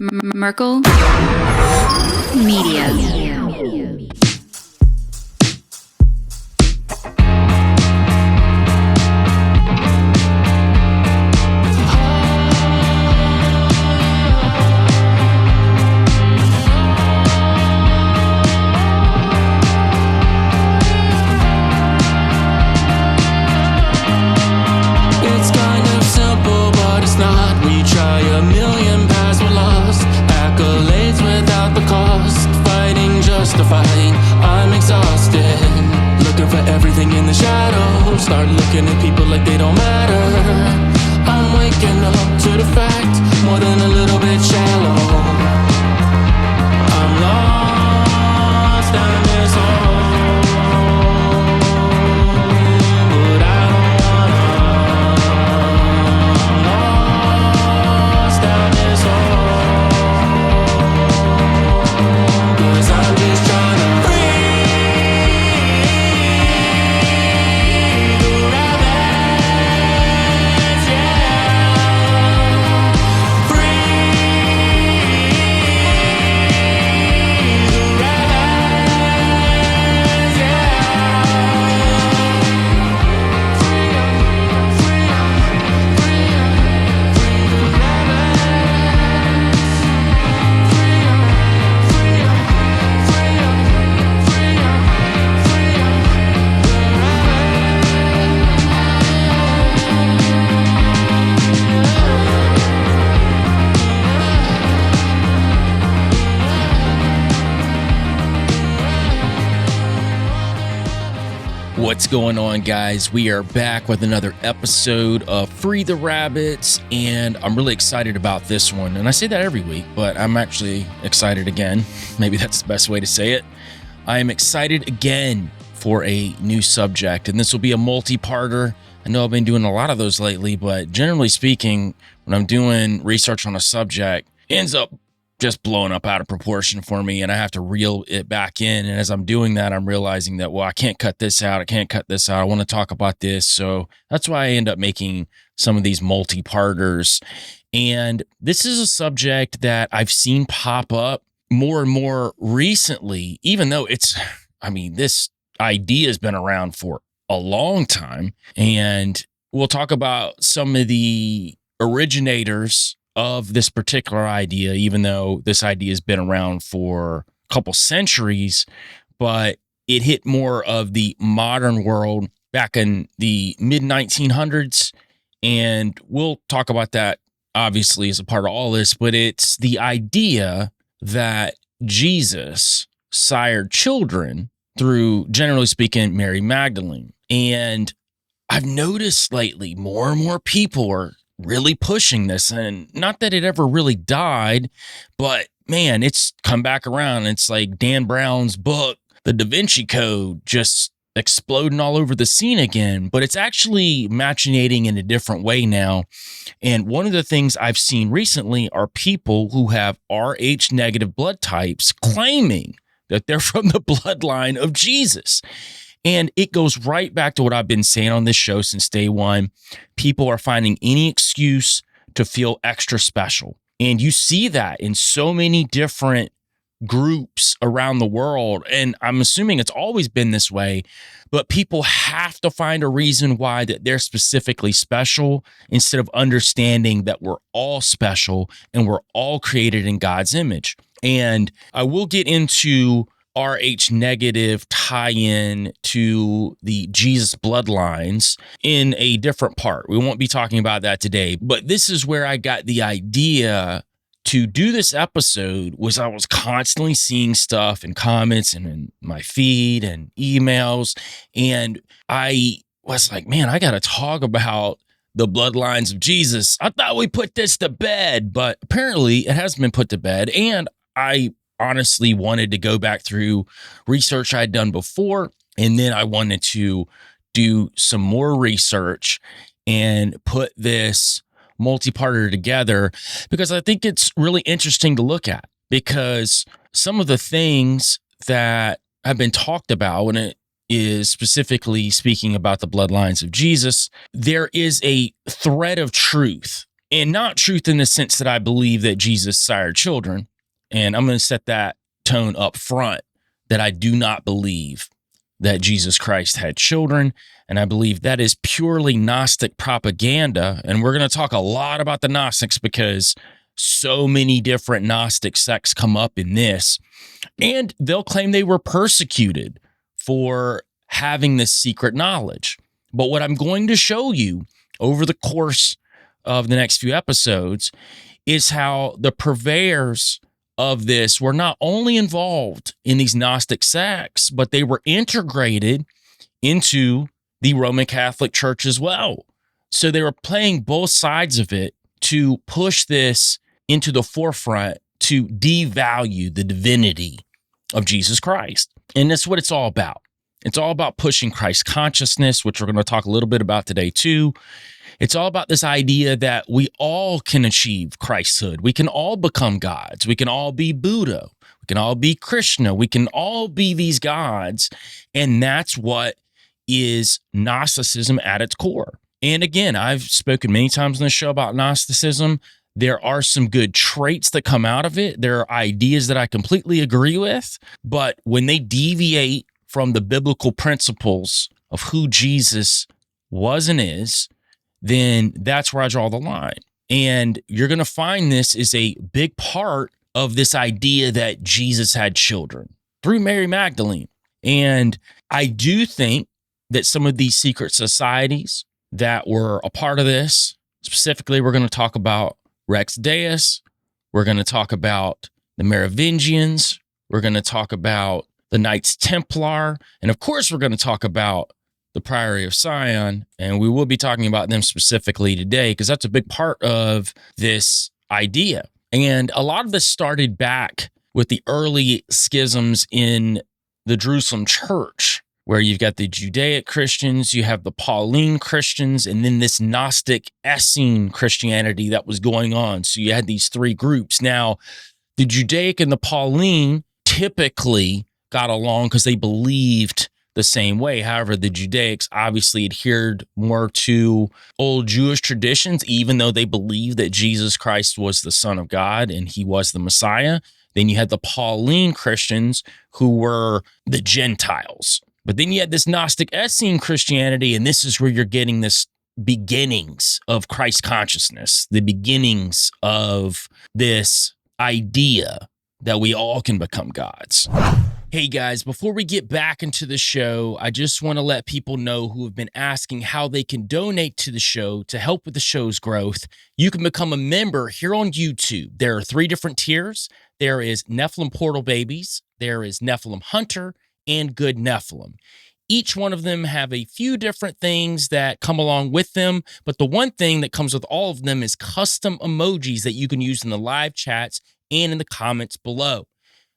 Merkel Media. I'm exhausted, looking for everything in the shadows. Start looking at people like they don't matter. I'm waking up to the fact, more than a little bit shallow. I'm lost in this hole, but I don't wanna. I'm lost in this hole, 'cause I'm just trying to What's going on, guys? We are back with another episode of Free the Rabbits, and I'm really excited about this one. And I say that every week, but I'm actually excited again. Maybe that's the best way to say it. I am excited again for a new subject, and this will be a multi-parter. I know I've been doing a lot of those lately, but generally speaking, when I'm doing research on a subject, it ends up just blowing up out of proportion for me, and I have to reel it back in. And as I'm doing that, I'm realizing that, well, I can't cut this out. I can't cut this out. I want to talk about this. So that's why I end up making some of these multi-parters. And this is a subject that I've seen pop up more and more recently, even though this idea has been around for a long time. And we'll talk about some of the originators of this particular idea, even though this idea has been around for a couple centuries, but it hit more of the modern world back in the mid-1900s. And we'll talk about that, obviously, as a part of all this, but it's the idea that Jesus sired children through, generally speaking, Mary Magdalene. And I've noticed lately more and more people are really pushing this, and not that it ever really died, but man, it's come back around. It's like Dan Brown's book, The Vinci Code, just exploding all over the scene again, but it's actually machinating in a different way now. And one of the things I've seen recently are people who have Rh negative blood types claiming that they're from the bloodline of Jesus. And it goes right back to what I've been saying on this show since day one. People are finding any excuse to feel extra special. And you see that in so many different groups around the world. And I'm assuming it's always been this way, but people have to find a reason why that they're specifically special instead of understanding that we're all special and we're all created in God's image. And I will get into Rh negative tie-in to the Jesus bloodlines in a different part. We won't be talking about that today, but this is where I got the idea to do this episode. Was I was constantly seeing stuff in comments and in my feed and emails, and I was like, man, I got to talk about the bloodlines of Jesus. I thought we put this to bed, but apparently it hasn't been put to bed, and I honestly wanted to go back through research I'd done before, and then I wanted to do some more research and put this multi-parter together because I think it's really interesting to look at, because some of the things that have been talked about when it is specifically speaking about the bloodlines of Jesus, there is a thread of truth And not truth in the sense that I believe that Jesus sired children. And I'm going to set that tone up front, that I do not believe that Jesus Christ had children. And I believe that is purely Gnostic propaganda. And we're going to talk a lot about the Gnostics because so many different Gnostic sects come up in this. And they'll claim they were persecuted for having this secret knowledge. But what I'm going to show you over the course of the next few episodes is how the purveyors of this were not only involved in these Gnostic sects, but they were integrated into the Roman Catholic Church as well. So they were playing both sides of it to push this into the forefront to devalue the divinity of Jesus Christ. And that's what it's all about. It's all about pushing Christ consciousness, which we're going to talk a little bit about today too. It's all about this idea that we all can achieve Christhood. We can all become gods. We can all be Buddha. We can all be Krishna. We can all be these gods. And that's what is Gnosticism at its core. And again, I've spoken many times on the show about Gnosticism. There are some good traits that come out of it. There are ideas that I completely agree with. But when they deviate from the biblical principles of who Jesus was and is, then that's where I draw the line. And you're going to find this is a big part of this idea that Jesus had children through Mary Magdalene. And I do think that some of these secret societies that were a part of this, specifically, we're going to talk about Rex Deus. We're going to talk about the Merivingians. We're going to talk about the Knights Templar. And of course, we're going to talk about the Priory of Sion. And we will be talking about them specifically today because that's a big part of this idea. And a lot of this started back with the early schisms in the Jerusalem church, where you've got the Judaic Christians, you have the Pauline Christians, and then this Gnostic Essene Christianity that was going on. So you had these three groups. Now, the Judaic and the Pauline typically got along because they believed the same way. However, the Judaics obviously adhered more to old Jewish traditions, even though they believed that Jesus Christ was the Son of God and he was the Messiah. Then you had the Pauline Christians who were the Gentiles. But then you had this Gnostic Essene Christianity, and this is where you're getting this beginnings of Christ consciousness, the beginnings of this idea that we all can become gods. Hey guys, before we get back into the show, I just want to let people know who have been asking how they can donate to the show to help with the show's growth. You can become a member here on YouTube. There are 3 different tiers. There is Nephilim Portal Babies, there is Nephilim Hunter, and Good Nephilim. Each one of them have a few different things that come along with them, but the one thing that comes with all of them is custom emojis that you can use in the live chats and in the comments below.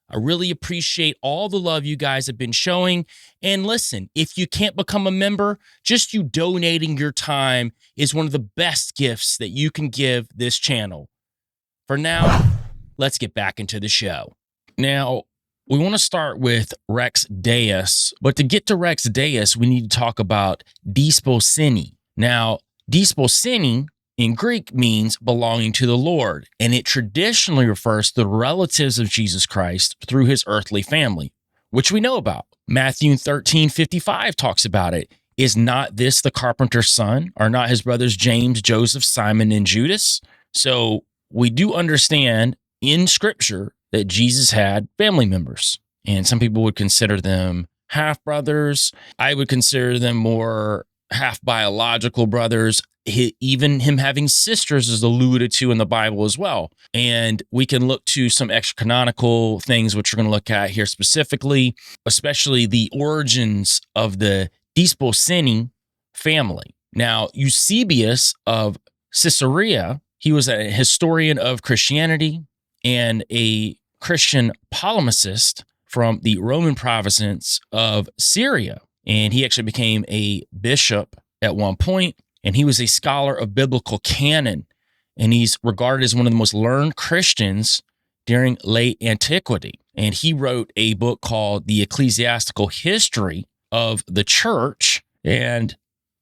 I really appreciate all the love you guys have been showing. And listen, if you can't become a member, just you donating your time is one of the best gifts that you can give this channel. For now, let's get back into the show. Now, we want to start with Rex Deus, but to get to Rex Deus, we need to talk about Desposyni. Now, Desposyni in Greek means belonging to the Lord, and it traditionally refers to the relatives of Jesus Christ through his earthly family, which we know about. Matthew 13:55 talks about it. Is not this the carpenter's son? Are not his brothers James, Joseph, Simon, and Judas? So we do understand in Scripture that Jesus had family members, and some people would consider them half-brothers. I would consider them more half-biological brothers. Even him having sisters is alluded to in the Bible as well. And we can look to some extra canonical things, which we're going to look at here specifically, especially the origins of the Desposyni family. Now, Eusebius of Caesarea, he was a historian of Christianity and a Christian polemicist from the Roman province of Syria. And he actually became a bishop at one point. And he was a scholar of biblical canon, and he's regarded as one of the most learned Christians during late antiquity. And he wrote a book called The Ecclesiastical History of the Church, and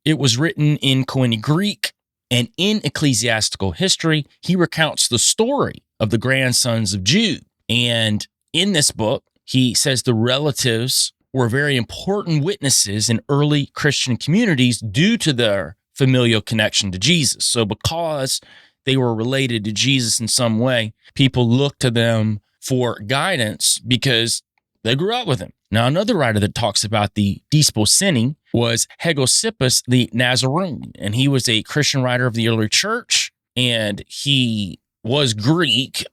it was written in Koine Greek, And in ecclesiastical history, he recounts the story of the grandsons of Jude. And in this book, he says the relatives were very important witnesses in early Christian communities due to their familial connection to Jesus. So because they were related to Jesus in some way, people looked to them for guidance because they grew up with him. Now, another writer that talks about the Desposyni was Hegosippus the Nazarene, and he was a Christian writer of the early church, and he was Greek,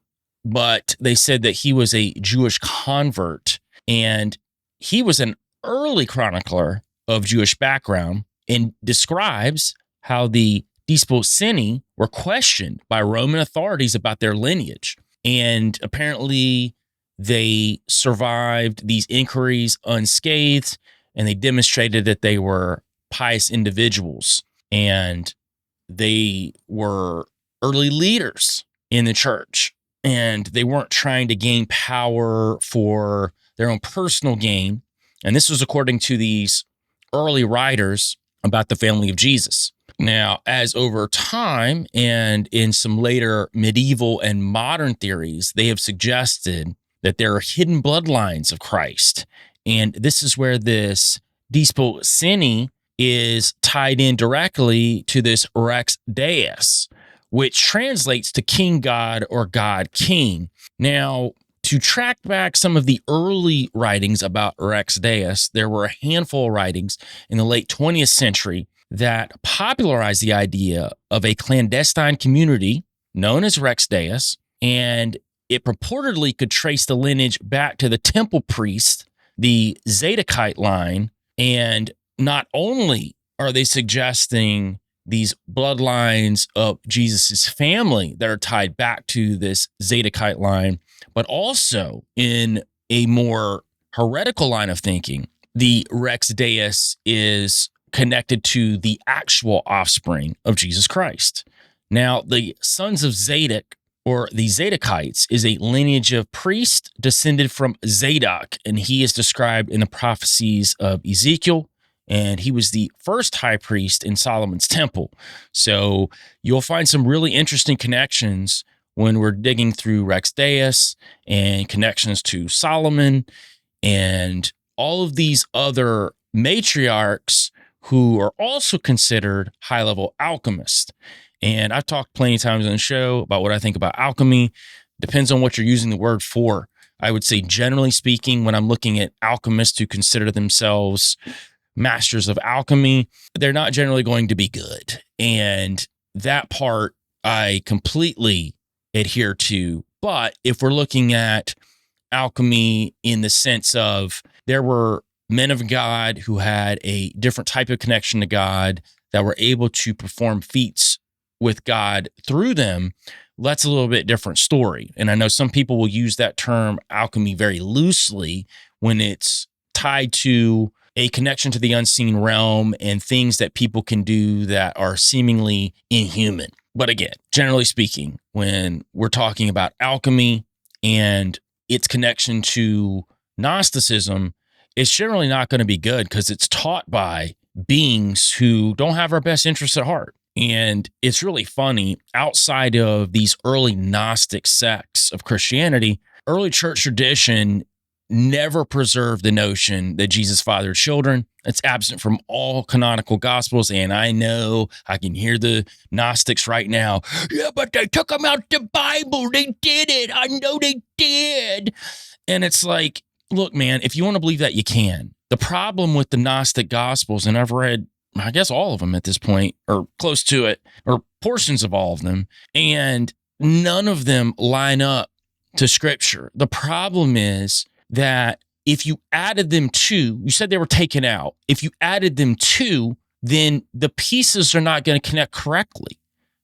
but they said that he was a Jewish convert, and he was an early chronicler of Jewish background and describes how the Desposyni were questioned by Roman authorities about their lineage. And apparently they survived these inquiries unscathed, and they demonstrated that they were pious individuals, and they were early leaders in the church, and they weren't trying to gain power for their own personal gain. And this was according to these early writers about the family of Jesus. Now, as over time and in some later medieval and modern theories, they have suggested that there are hidden bloodlines of Christ. And this is where this Desposyni is tied in directly to this Rex Deus, which translates to King God or God King. Now, to track back some of the early writings about Rex Deus, there were a handful of writings in the late 20th century that popularized the idea of a clandestine community known as Rex Deus, and it purportedly could trace the lineage back to the temple priest, the Zadokite line. And not only are they suggesting these bloodlines of Jesus's family that are tied back to this Zadokite line, but also in a more heretical line of thinking, the Rex Deus is connected to the actual offspring of Jesus Christ. Now, the sons of Zadok, or the Zadokites, is a lineage of priests descended from Zadok, and he is described in the prophecies of Ezekiel, and he was the first high priest in Solomon's temple. So you'll find some really interesting connections when we're digging through Rex Deus and connections to Solomon and all of these other matriarchs who are also considered high-level alchemists. And I've talked plenty of times on the show about what I think about alchemy. Depends on what you're using the word for. I would say, generally speaking, when I'm looking at alchemists who consider themselves masters of alchemy, they're not generally going to be good. And that part I completely adhere to. But if we're looking at alchemy in the sense of there were men of God who had a different type of connection to God that were able to perform feats with God through them, that's a little bit different story. And I know some people will use that term alchemy very loosely when it's tied to a connection to the unseen realm and things that people can do that are seemingly inhuman. But again, generally speaking, when we're talking about alchemy and its connection to Gnosticism, it's generally not going to be good because it's taught by beings who don't have our best interests at heart. And it's really funny, outside of these early Gnostic sects of Christianity, early church tradition never preserved the notion that Jesus fathered children. It's absent from all canonical gospels. And I know I can hear the Gnostics right now. Yeah, but they took them out the Bible. They did it. I know they did. And it's like, look, man, if you want to believe that, you can. The problem with the Gnostic Gospels, and I've read, I guess, all of them at this point, or close to it, or portions of all of them, and none of them line up to Scripture. The problem is that if you added them to, you said they were taken out. If you added them to, then the pieces are not going to connect correctly,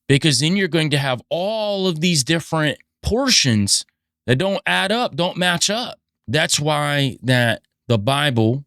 because then you're going to have all of these different portions that don't add up, don't match up. That's why that the Bible,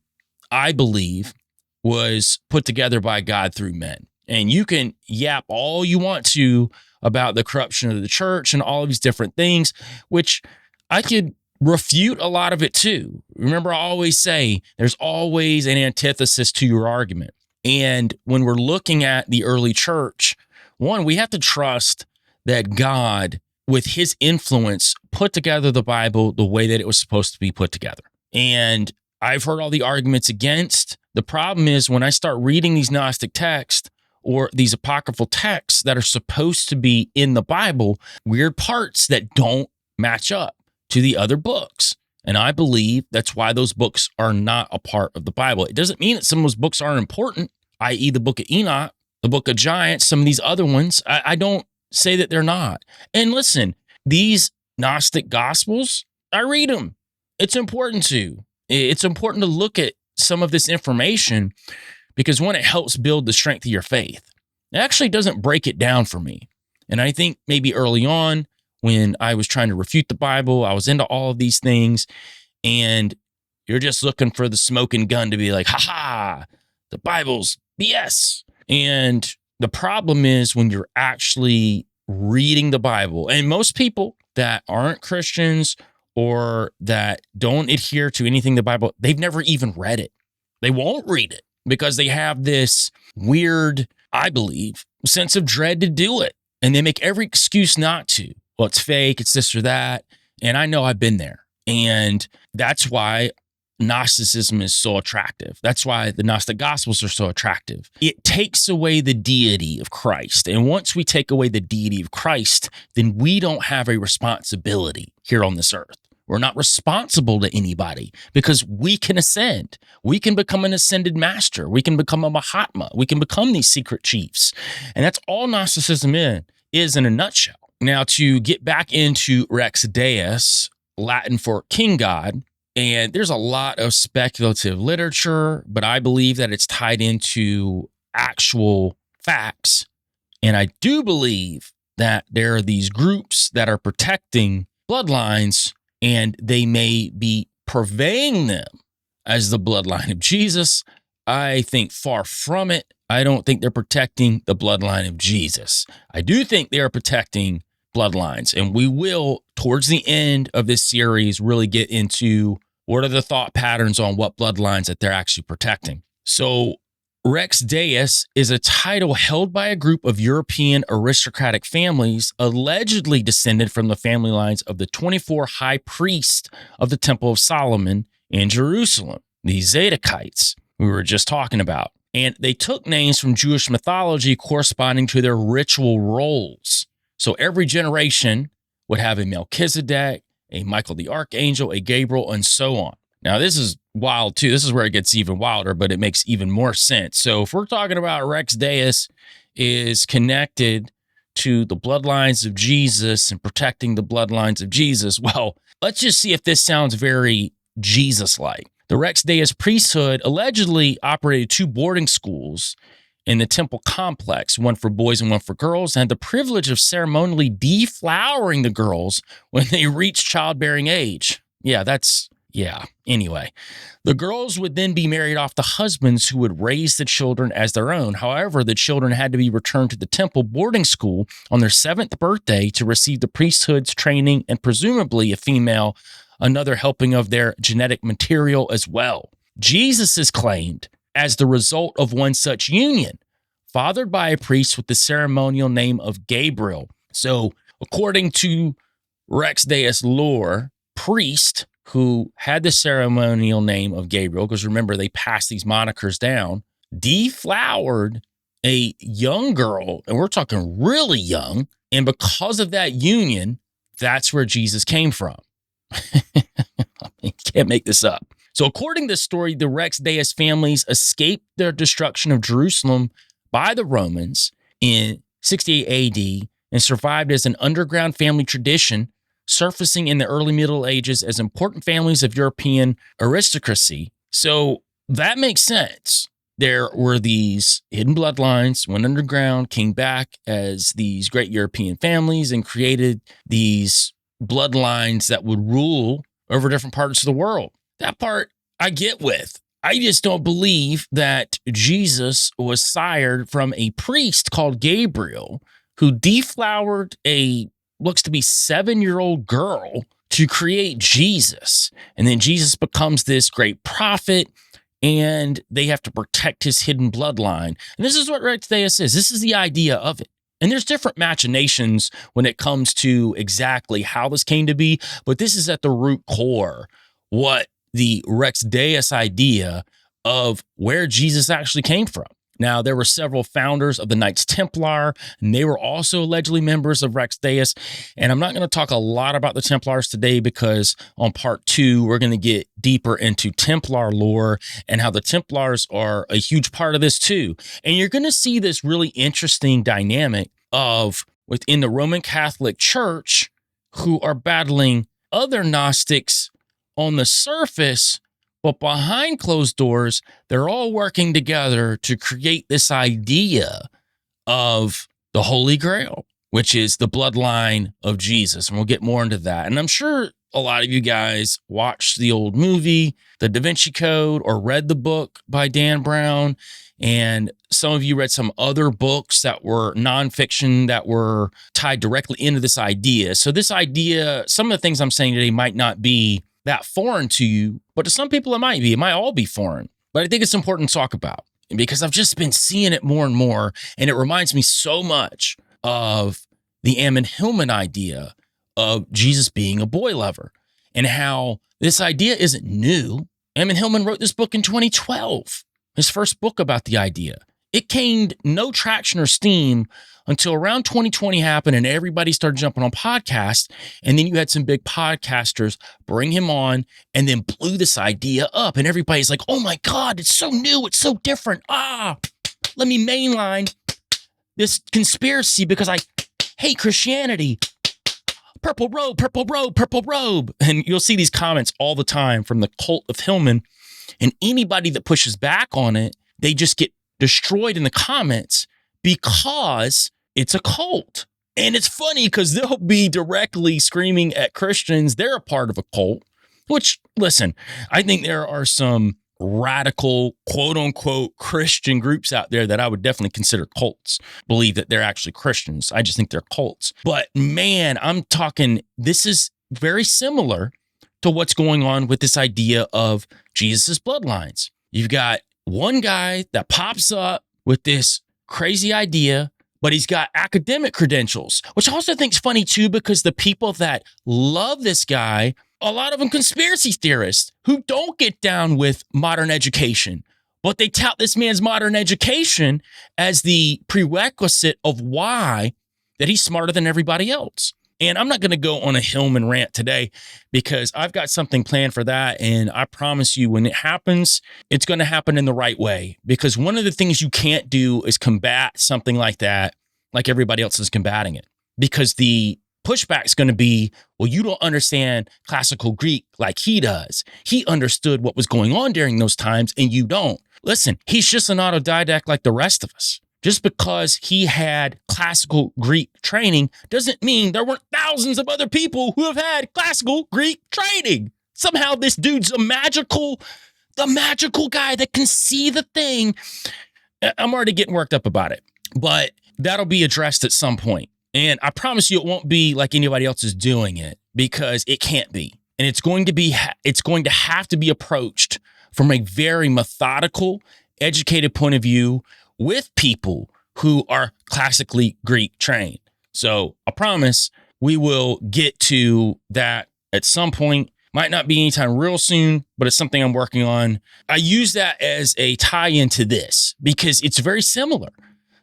I believe, was put together by God through men. And you can yap all you want to about the corruption of the church and all of these different things, which I could refute a lot of it too. Remember, I always say there's always an antithesis to your argument. And when we're looking at the early church, One, we have to trust that God, with his influence, put together the Bible the way that it was supposed to be put together. And I've heard all the arguments against. The problem is when I start reading these Gnostic texts or these apocryphal texts that are supposed to be in the Bible, weird parts that don't match up to the other books. And I believe that's why those books are not a part of the Bible. It doesn't mean that some of those books aren't important, i.e. the book of Enoch, the book of Giants, some of these other ones. I don't say that they're not. And listen, these Gnostic Gospels, I read them. It's important to. It's important to look at some of this information because, one, it helps build the strength of your faith. It actually doesn't break it down for me. And I think maybe early on when I was trying to refute the Bible, I was into all of these things, and you're just looking for the smoking gun to be like, ha, the Bible's BS. And the problem is when you're actually reading the Bible, and most people that aren't Christians or that don't adhere to anything in the Bible, they've never even read it. They won't read it because they have this weird, I believe, sense of dread to do it. And they make every excuse not to. Well, it's fake, it's this or that. And I know I've been there. And that's why Gnosticism is so attractive. That's why the Gnostic Gospels are so attractive. It takes away the deity of Christ. And once we take away the deity of Christ, then we don't have a responsibility here on this earth. We're not responsible to anybody because we can ascend. We can become an ascended master. We can become a Mahatma. We can become these secret chiefs. And that's all Gnosticism is in a nutshell. Now, to get back into Rex Deus, Latin for king god, and there's a lot of speculative literature, but I believe that it's tied into actual facts. And I do believe that there are these groups that are protecting bloodlines, and they may be purveying them as the bloodline of Jesus. I think far from it. I don't think they're protecting the bloodline of Jesus. I do think they are protecting bloodlines. And we will, towards the end of this series, really get into what are the thought patterns on what bloodlines that they're actually protecting. So Rex Deus is a title held by a group of European aristocratic families allegedly descended from the family lines of the 24 high priests of the Temple of Solomon in Jerusalem, the Zadokites we were just talking about. And they took names from Jewish mythology corresponding to their ritual roles. So every generation would have a Melchizedek, a Michael the Archangel, a Gabriel, and so on. Now, this is wild too. This is where it gets even wilder, but it makes even more sense. So if we're talking about Rex Deus is connected to the bloodlines of Jesus and protecting the bloodlines of Jesus, well, let's just see if this sounds very Jesus-like. The Rex Deus priesthood allegedly operated 2 boarding schools in the temple complex, one for boys and one for girls, and had the privilege of ceremonially deflowering the girls when they reached childbearing age. Anyway, the girls would then be married off to husbands who would raise the children as their own. However, the children had to be returned to the temple boarding school on their 7th birthday to receive the priesthood's training and presumably a female, another helping of their genetic material as well. Jesus is claimed as the result of one such union, fathered by a priest with the ceremonial name of Gabriel. So, according to Rex Deus lore, priest who had the ceremonial name of Gabriel, because remember, they passed these monikers down, deflowered a young girl, and we're talking really young, and because of that union, that's where Jesus came from. You can't make this up. So according to this story, the Rex Deus families escaped their destruction of Jerusalem by the Romans in 68 AD and survived as an underground family tradition, surfacing in the early Middle Ages as important families of European aristocracy. So that makes sense. There were these hidden bloodlines, went underground, came back as these great European families and created these bloodlines that would rule over different parts of the world. That part I get with. I just don't believe that Jesus was sired from a priest called Gabriel who deflowered a looks to be 7-year-old girl to create Jesus. And then Jesus becomes this great prophet and they have to protect his hidden bloodline. And this is what Rex Deus is. This is the idea of it. And there's different machinations when it comes to exactly how this came to be, but this is at the root core, what the Rex Deus idea of where Jesus actually came from. Now, there were several founders of the Knights Templar, and they were also allegedly members of Rex Deus. And I'm not going to talk a lot about the Templars today because on part 2, we're going to get deeper into Templar lore and how the Templars are a huge part of this too. And you're going to see this really interesting dynamic of within the Roman Catholic Church who are battling other Gnostics on the surface, but behind closed doors, they're all working together to create this idea of the Holy Grail, which is the bloodline of Jesus. And we'll get more into that. And I'm sure a lot of you guys watched the old movie, The Da Vinci Code, or read the book by Dan Brown. And some of you read some other books that were nonfiction that were tied directly into this idea. So this idea, some of the things I'm saying today might not be that foreign to you, but to some people it might be. It might all be foreign. But I think it's important to talk about because I've just been seeing it more and more, and it reminds me so much of the Ammon Hillman idea of Jesus being a boy lover and how this idea isn't new. Ammon Hillman wrote this book in 2012, his first book about the idea. It gained no traction or steam until around 2020 happened and everybody started jumping on podcasts. And then you had some big podcasters bring him on and then blew this idea up. And everybody's like, oh my God, it's so new. It's so different. Let me mainline this conspiracy because I hate Christianity. Purple robe, purple robe, purple robe. And you'll see these comments all the time from the cult of Hillman. And anybody that pushes back on it, they just get destroyed in the comments because it's a cult. And it's funny because they'll be directly screaming at Christians. They're a part of a cult, which, listen, I think there are some radical, quote unquote, Christian groups out there that I would definitely consider cults, believe that they're actually Christians. I just think they're cults. But man, I'm talking, this is very similar to what's going on with this idea of Jesus's bloodlines. You've got one guy that pops up with this crazy idea, but he's got academic credentials, which I also think is funny too, because the people that love this guy, a lot of them conspiracy theorists who don't get down with modern education, but they tout this man's modern education as the prerequisite of why that he's smarter than everybody else. And I'm not going to go on a Hillman rant today because I've got something planned for that. And I promise you, when it happens, it's going to happen in the right way. Because one of the things you can't do is combat something like that, like everybody else is combating it. Because the pushback is going to be, well, you don't understand classical Greek like he does. He understood what was going on during those times and you don't. Listen, he's just an autodidact like the rest of us. Just because he had classical Greek training doesn't mean there weren't thousands of other people who have had classical Greek training. Somehow this dude's the magical guy that can see the thing. I'm already getting worked up about it, but that'll be addressed at some point. And I promise you it won't be like anybody else is doing it because it can't be. And it's going to have to be approached from a very methodical, educated point of view with people who are classically Greek trained. So I promise we will get to that at some point. Might not be anytime real soon, but it's something I'm working on. I use that as a tie-in to this because it's very similar.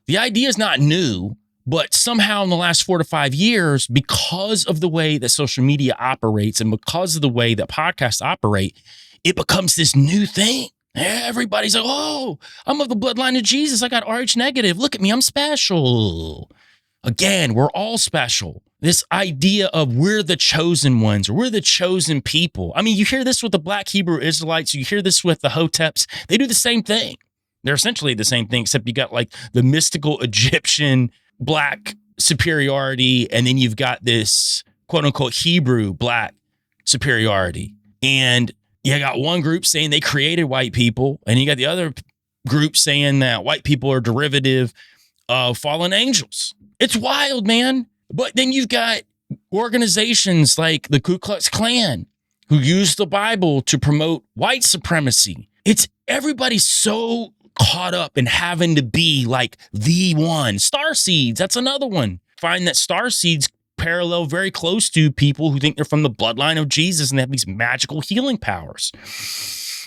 The idea is not new, but somehow in the last 4 to 5 years, because of the way that social media operates and because of the way that podcasts operate, it becomes this new thing. Everybody's like, oh, I'm of the bloodline of Jesus. I got RH negative. Look at me. I'm special. Again, we're all special. This idea of we're the chosen ones or we're the chosen people. I mean, you hear this with the Black Hebrew Israelites. You hear this with the Hoteps. They do the same thing. They're essentially the same thing, except you got like the mystical Egyptian Black superiority. And then you've got this quote unquote Hebrew Black superiority. And you got one group saying they created white people, and you got the other group saying that white people are derivative of fallen angels. It's wild, man. But then you've got organizations like the Ku Klux Klan who use the Bible to promote white supremacy. It's everybody's so caught up in having to be like the one. Star seeds, that's another one. Find that star seeds parallel very close to people who think they're from the bloodline of Jesus and they have these magical healing powers.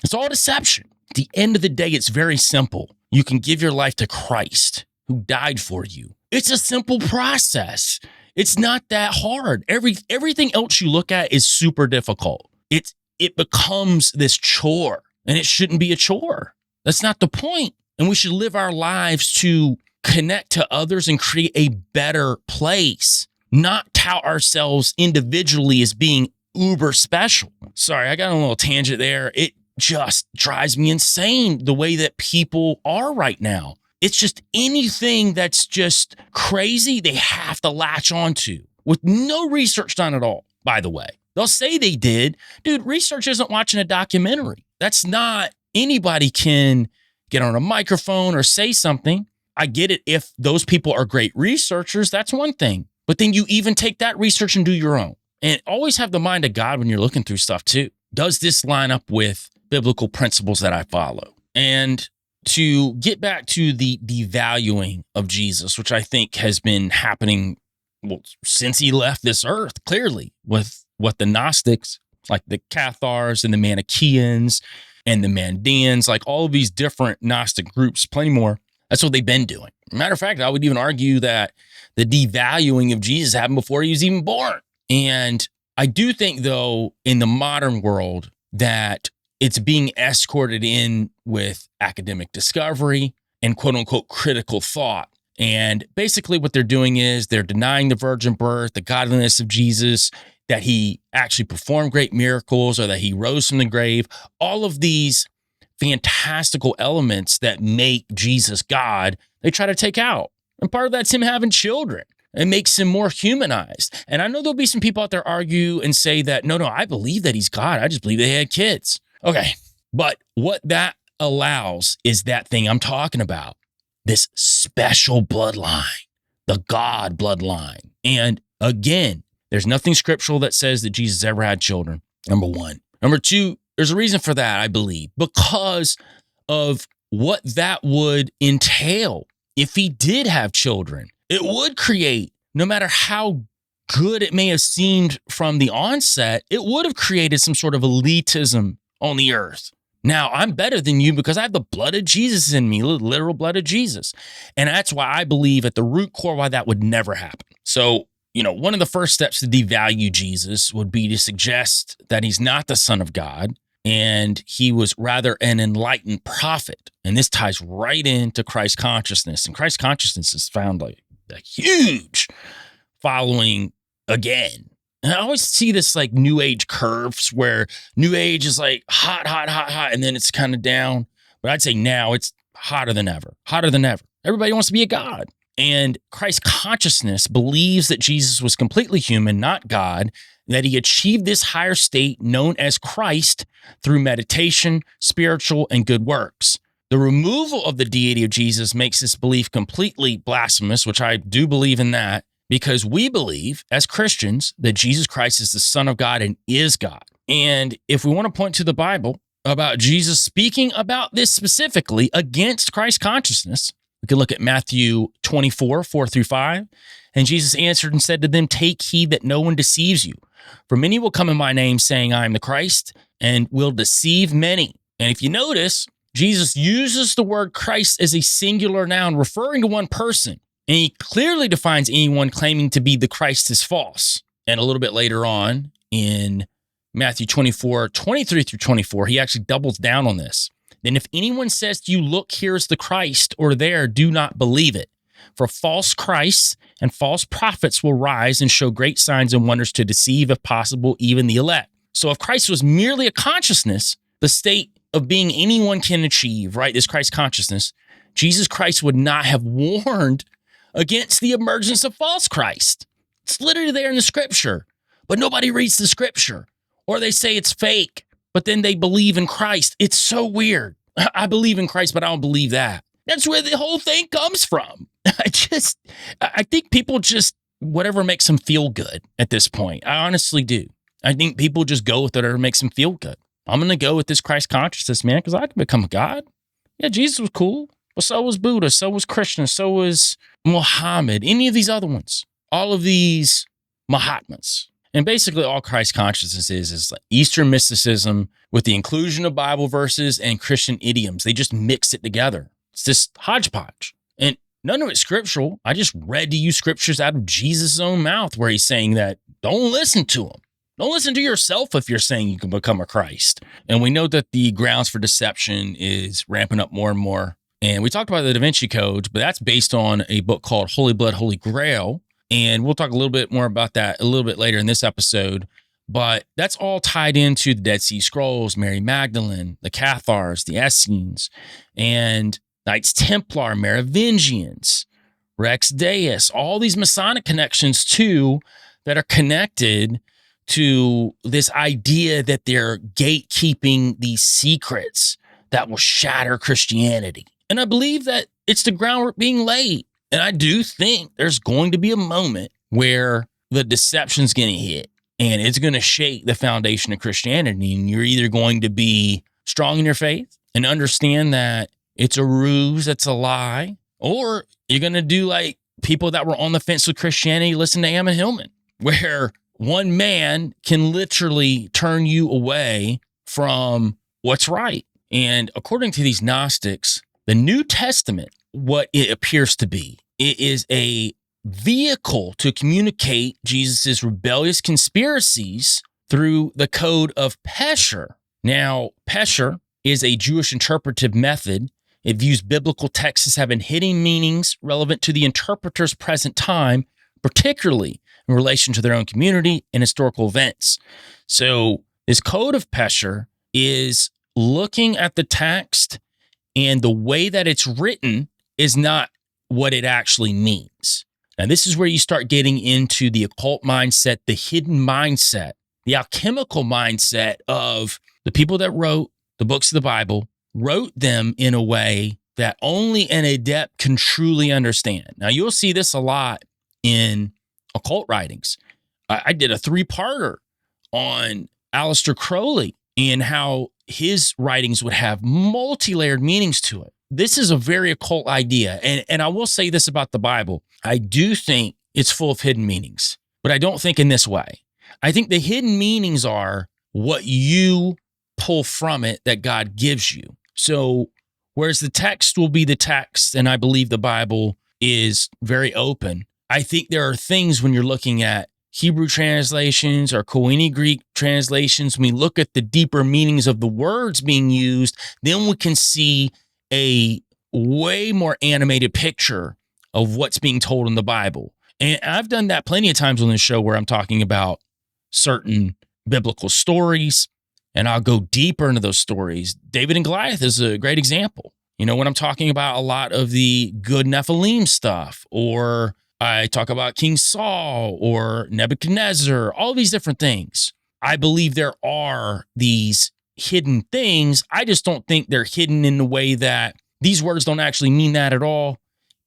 It's all deception. At the end of the day, it's very simple. You can give your life to Christ who died for you. It's a simple process. It's not that hard. Everything else you look at is super difficult. It becomes this chore, and it shouldn't be a chore. That's not the point. And we should live our lives to connect to others and create a better place, not tout ourselves individually as being uber special. Sorry, I got a little tangent there. It just drives me insane the way that people are right now. It's just anything that's just crazy, they have to latch onto with no research done at all, by the way. They'll say they did. Dude, research isn't watching a documentary. That's not, anybody can get on a microphone or say something. I get it. If those people are great researchers, that's one thing. But then you even take that research and do your own. And always have the mind of God when you're looking through stuff too. Does this line up with biblical principles that I follow? And to get back to the devaluing of Jesus, which I think has been happening since he left this earth, clearly, with what the Gnostics, like the Cathars and the Manichaeans and the Mandeans, like all of these different Gnostic groups, plenty more, that's what they've been doing. Matter of fact, I would even argue that the devaluing of Jesus happened before he was even born. And I do think, though, in the modern world, that it's being escorted in with academic discovery and quote unquote critical thought. And basically what they're doing is they're denying the virgin birth, the godliness of Jesus, that he actually performed great miracles or that he rose from the grave. All of these fantastical elements that make Jesus God, they try to take out. And part of that's him having children. It makes him more humanized. And I know there'll be some people out there argue and say that, no, I believe that he's God. I just believe they had kids. Okay. But what that allows is that thing I'm talking about, this special bloodline, the God bloodline. And again, there's nothing scriptural that says that Jesus ever had children, number one. Number two, there's a reason for that, I believe, because of what that would entail if he did have children. It would create, no matter how good it may have seemed from the onset, it would have created some sort of elitism on the earth. Now, I'm better than you because I have the blood of Jesus in me, literal blood of Jesus. And that's why I believe at the root core why that would never happen. So, one of the first steps to devalue Jesus would be to suggest that he's not the Son of God and he was rather an enlightened prophet. And this ties right into Christ consciousness. And Christ consciousness has found like a huge following again. And I always see this like new age curves where new age is like hot, and then it's kind of down. But I'd say now it's hotter than ever. Everybody wants to be a God. And Christ consciousness believes that Jesus was completely human, not God, that he achieved this higher state known as Christ through meditation, spiritual, and good works. The removal of the deity of Jesus makes this belief completely blasphemous, which I do believe in that, because we believe as Christians that Jesus Christ is the Son of God and is God. And if we want to point to the Bible about Jesus speaking about this specifically against Christ consciousness, we can look at Matthew 24, 4-5. And Jesus answered and said to them, "Take heed that no one deceives you. For many will come in my name saying, I am the Christ, and will deceive many." And if you notice, Jesus uses the word Christ as a singular noun referring to one person. And he clearly defines anyone claiming to be the Christ as false. And a little bit later on in Matthew 24, 23-24, he actually doubles down on this. "Then if anyone says to you, look, here's the Christ, or there, do not believe it. For false Christs and false prophets will rise and show great signs and wonders to deceive, if possible, even the elect." So if Christ was merely a consciousness, the state of being anyone can achieve, right, this Christ consciousness, Jesus Christ would not have warned against the emergence of false Christ. It's literally there in the scripture, but nobody reads the scripture, or they say it's fake, but then they believe in Christ. It's so weird. I believe in Christ, but I don't believe that. That's where the whole thing comes from. I think people just, whatever makes them feel good at this point. I honestly do. I think people just go with whatever makes them feel good. I'm going to go with this Christ consciousness, man, because I can become a God. Yeah, Jesus was cool, but so was Buddha, so was Krishna, so was Muhammad, any of these other ones, all of these Mahatmas. And basically all Christ consciousness is like Eastern mysticism with the inclusion of Bible verses and Christian idioms. They just mix it together. It's this hodgepodge. And none of it's scriptural. I just read to you scriptures out of Jesus' own mouth where he's saying that don't listen to him. Don't listen to yourself if you're saying you can become a Christ. And we know that the grounds for deception is ramping up more and more. And we talked about the Da Vinci Code, but that's based on a book called Holy Blood, Holy Grail. And we'll talk a little bit more about that a little bit later in this episode. But that's all tied into the Dead Sea Scrolls, Mary Magdalene, the Cathars, the Essenes, and Knights Templar, Merivingians, Rex Deus, all these Masonic connections too that are connected to this idea that they're gatekeeping these secrets that will shatter Christianity. And I believe that it's the groundwork being laid. And I do think there's going to be a moment where the deception's going to hit and it's going to shake the foundation of Christianity. And you're either going to be strong in your faith and understand that it's a ruse, it's a lie, or you're going to do like people that were on the fence with Christianity, listen to Ammon Hillman, where one man can literally turn you away from what's right. And according to these Gnostics, the New Testament, what it appears to be, it is a vehicle to communicate Jesus's rebellious conspiracies through the code of Pesher. Now, Pesher is a Jewish interpretive method. It views biblical texts as having hidden meanings relevant to the interpreter's present time, particularly in relation to their own community and historical events. So this code of Pesher is looking at the text, and the way that it's written is not what it actually means. Now, this is where you start getting into the occult mindset, the hidden mindset, the alchemical mindset of the people that wrote the books of the Bible, wrote them in a way that only an adept can truly understand. Now, you'll see this a lot in occult writings. I did a 3-parter on Aleister Crowley and how his writings would have multi-layered meanings to it. This is a very occult idea. And I will say this about the Bible. I do think it's full of hidden meanings, but I don't think in this way. I think the hidden meanings are what you pull from it that God gives you. So whereas the text will be the text, and I believe the Bible is very open, I think there are things when you're looking at Hebrew translations or Koine Greek translations, when we look at the deeper meanings of the words being used, then we can see a way more animated picture of what's being told in the Bible. And I've done that plenty of times on this show where I'm talking about certain biblical stories, and I'll go deeper into those stories. David and Goliath is a great example. You know, when I'm talking about a lot of the good Nephilim stuff, or I talk about King Saul or Nebuchadnezzar, all these different things. I believe there are these hidden things. I just don't think they're hidden in the way that these words don't actually mean that at all.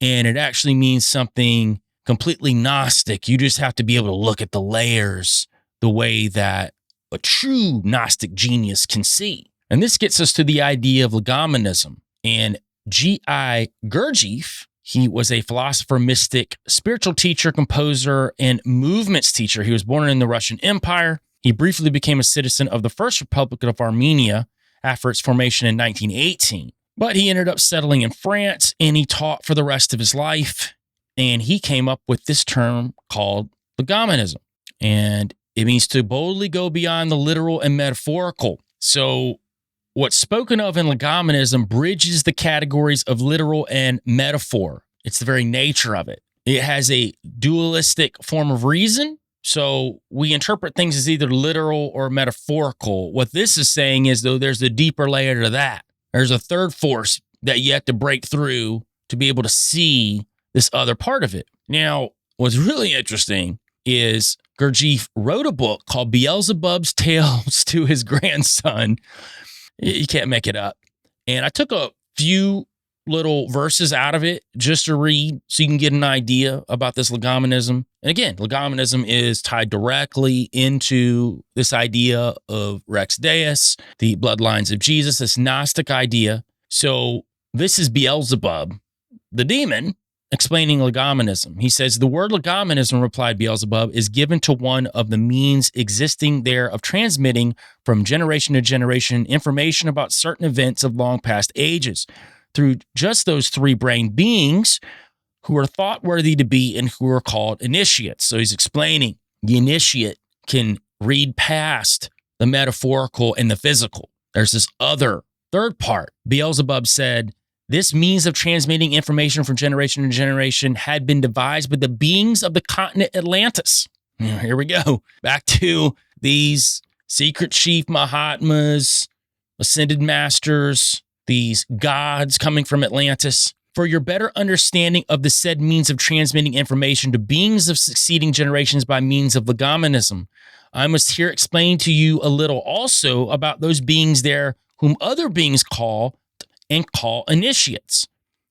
And it actually means something completely Gnostic. You just have to be able to look at the layers the way that a true Gnostic genius can see. And this gets us to the idea of legomenism. And G.I. Gurdjieff, he was a philosopher, mystic, spiritual teacher, composer, and movements teacher. He was born in the Russian Empire. He briefly became a citizen of the First Republic of Armenia after its formation in 1918. But he ended up settling in France, and he taught for the rest of his life. And he came up with this term called legomenism. And it means to boldly go beyond the literal and metaphorical. So what's spoken of in legomenism bridges the categories of literal and metaphor. It's the very nature of it. It has a dualistic form of reason. So we interpret things as either literal or metaphorical. What this is saying is, though, there's a deeper layer to that. There's a third force that you have to break through to be able to see this other part of it. Now, what's really interesting is Gurdjieff wrote a book called Beelzebub's Tales to his grandson. You can't make it up. And I took a few little verses out of it just to read so you can get an idea about this legomenism. And again, legomenism is tied directly into this idea of Rex Deus, the bloodlines of Jesus, this Gnostic idea. So this is Beelzebub, the demon, explaining legomenism. He says, the word legomenism, replied Beelzebub, is given to one of the means existing there of transmitting from generation to generation information about certain events of long past ages through just those three-brained beings who are thought worthy to be and who are called initiates. So he's explaining the initiate can read past the metaphorical and the physical. There's this other third part. Beelzebub said, this means of transmitting information from generation to generation had been devised by the beings of the continent Atlantis. Here we go. Back to these secret chief Mahatmas, ascended masters, these gods coming from Atlantis. For your better understanding of the said means of transmitting information to beings of succeeding generations by means of legomenism, I must here explain to you a little also about those beings there whom other beings call initiates.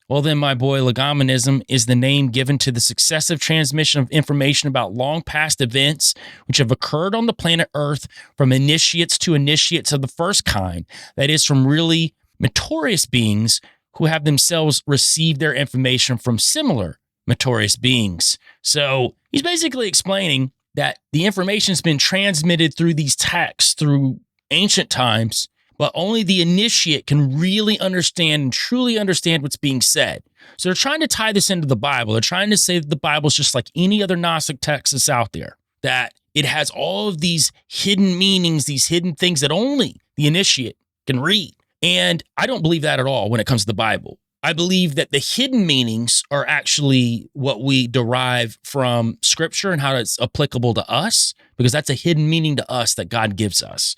Well then, my boy, legomenism is the name given to the successive transmission of information about long past events which have occurred on the planet Earth from initiates to initiates of the first kind, that is, from really meritorious beings who have themselves received their information from similar meritorious beings. So he's basically explaining that the information's been transmitted through these texts, through ancient times, but only the initiate can really understand and truly understand what's being said. So they're trying to tie this into the Bible. They're trying to say that the Bible is just like any other Gnostic text that's out there, that it has all of these hidden meanings, these hidden things that only the initiate can read. And I don't believe that at all when it comes to the Bible. I believe that the hidden meanings are actually what we derive from Scripture and how it's applicable to us, because that's a hidden meaning to us that God gives us.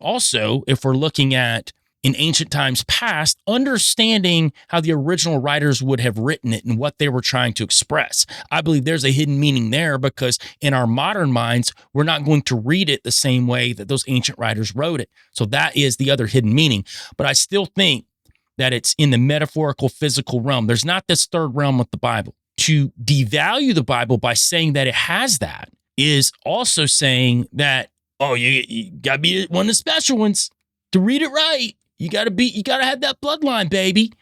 Also, if we're looking at in ancient times past, understanding how the original writers would have written it and what they were trying to express. I believe there's a hidden meaning there because in our modern minds, we're not going to read it the same way that those ancient writers wrote it. So that is the other hidden meaning. But I still think that it's in the metaphorical, physical realm. There's not this third realm with the Bible. To devalue the Bible by saying that it has that is also saying that, oh, you gotta be one of the special ones to read it right. You gotta have that bloodline, baby.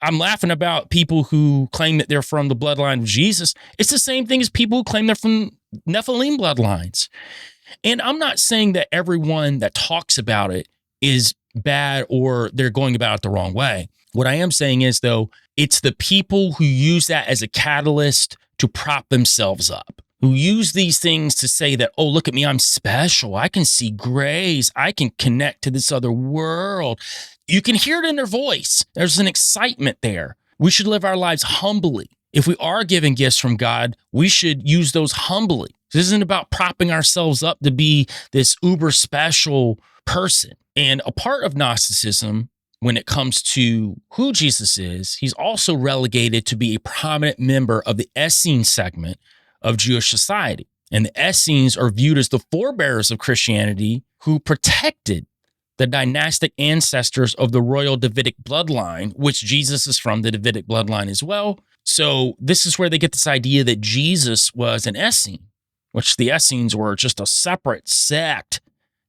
I'm laughing about people who claim that they're from the bloodline of Jesus. It's the same thing as people who claim they're from Nephilim bloodlines. And I'm not saying that everyone that talks about it is bad or they're going about it the wrong way. What I am saying is, though, it's the people who use that as a catalyst to prop themselves up, who use these things to say that, oh, look at me, I'm special. I can see grace. I can connect to this other world. You can hear it in their voice. There's an excitement there. We should live our lives humbly. If we are given gifts from God, we should use those humbly. This isn't about propping ourselves up to be this uber special person. And a part of Gnosticism, when it comes to who Jesus is, he's also relegated to be a prominent member of the Essene segment of Jewish society. And the Essenes are viewed as the forebearers of Christianity who protected the dynastic ancestors of the royal Davidic bloodline, which Jesus is from the Davidic bloodline as well. So this is where they get this idea that Jesus was an Essene, which the Essenes were just a separate sect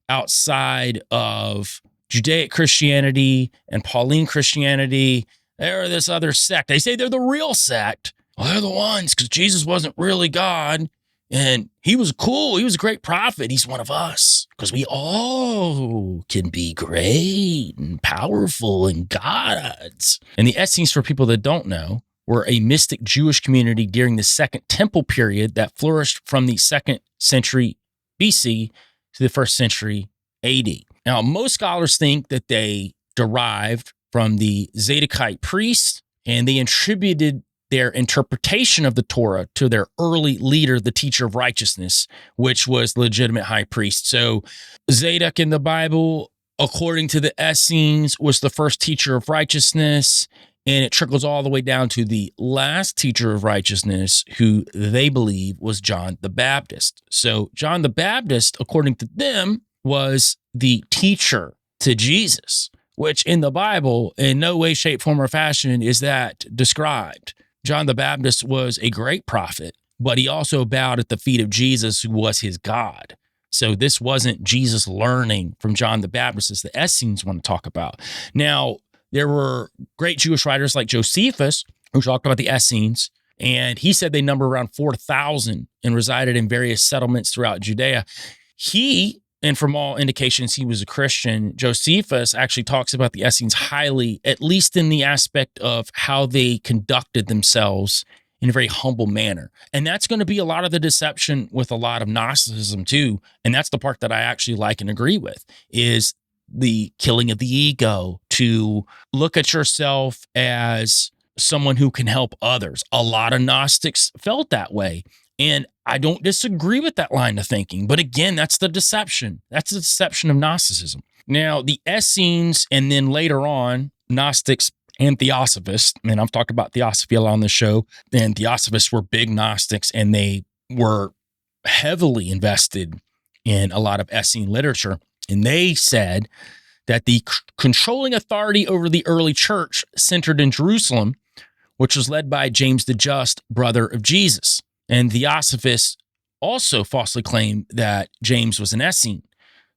outside of Judaic Christianity and Pauline Christianity. They're this other sect. They say they're the real sect. Well, they're the ones because Jesus wasn't really God. And he was cool. He was a great prophet. He's one of us because we all can be great and powerful and gods. And the Essenes, for people that don't know, were a mystic Jewish community during the Second Temple period that flourished from the 2nd century BC to the 1st century AD. Now, most scholars think that they derived from the Zadokite priests, and they attributed their interpretation of the Torah to their early leader, the teacher of righteousness, which was the legitimate high priest. So Zadok in the Bible, according to the Essenes, was the first teacher of righteousness, and it trickles all the way down to the last teacher of righteousness, who they believe was John the Baptist. So John the Baptist, according to them, was the teacher to Jesus, which in the Bible, in no way, shape, form, or fashion is that described. John the Baptist was a great prophet, but he also bowed at the feet of Jesus, who was his God. So this wasn't Jesus learning from John the Baptist, as the Essenes want to talk about. Now, there were great Jewish writers like Josephus who talked about the Essenes, and he said they number around 4,000 and resided in various settlements throughout Judea. He, and from all indications, he was a Christian. Josephus actually talks about the Essenes highly, at least in the aspect of how they conducted themselves in a very humble manner. And that's going to be a lot of the deception with a lot of Gnosticism too. And that's the part that I actually like and agree with, is the killing of the ego, to look at yourself as someone who can help others. A lot of Gnostics felt that way. And I don't disagree with that line of thinking. But again, that's the deception. That's the deception of Gnosticism. Now, the Essenes, and then later on, Gnostics and Theosophists, and I've talked about Theosophy a lot on the show, and Theosophists were big Gnostics, and they were heavily invested in a lot of Essene literature. And they said that the controlling authority over the early church centered in Jerusalem, which was led by James the Just, brother of Jesus. And Theosophists also falsely claimed that James was an Essene.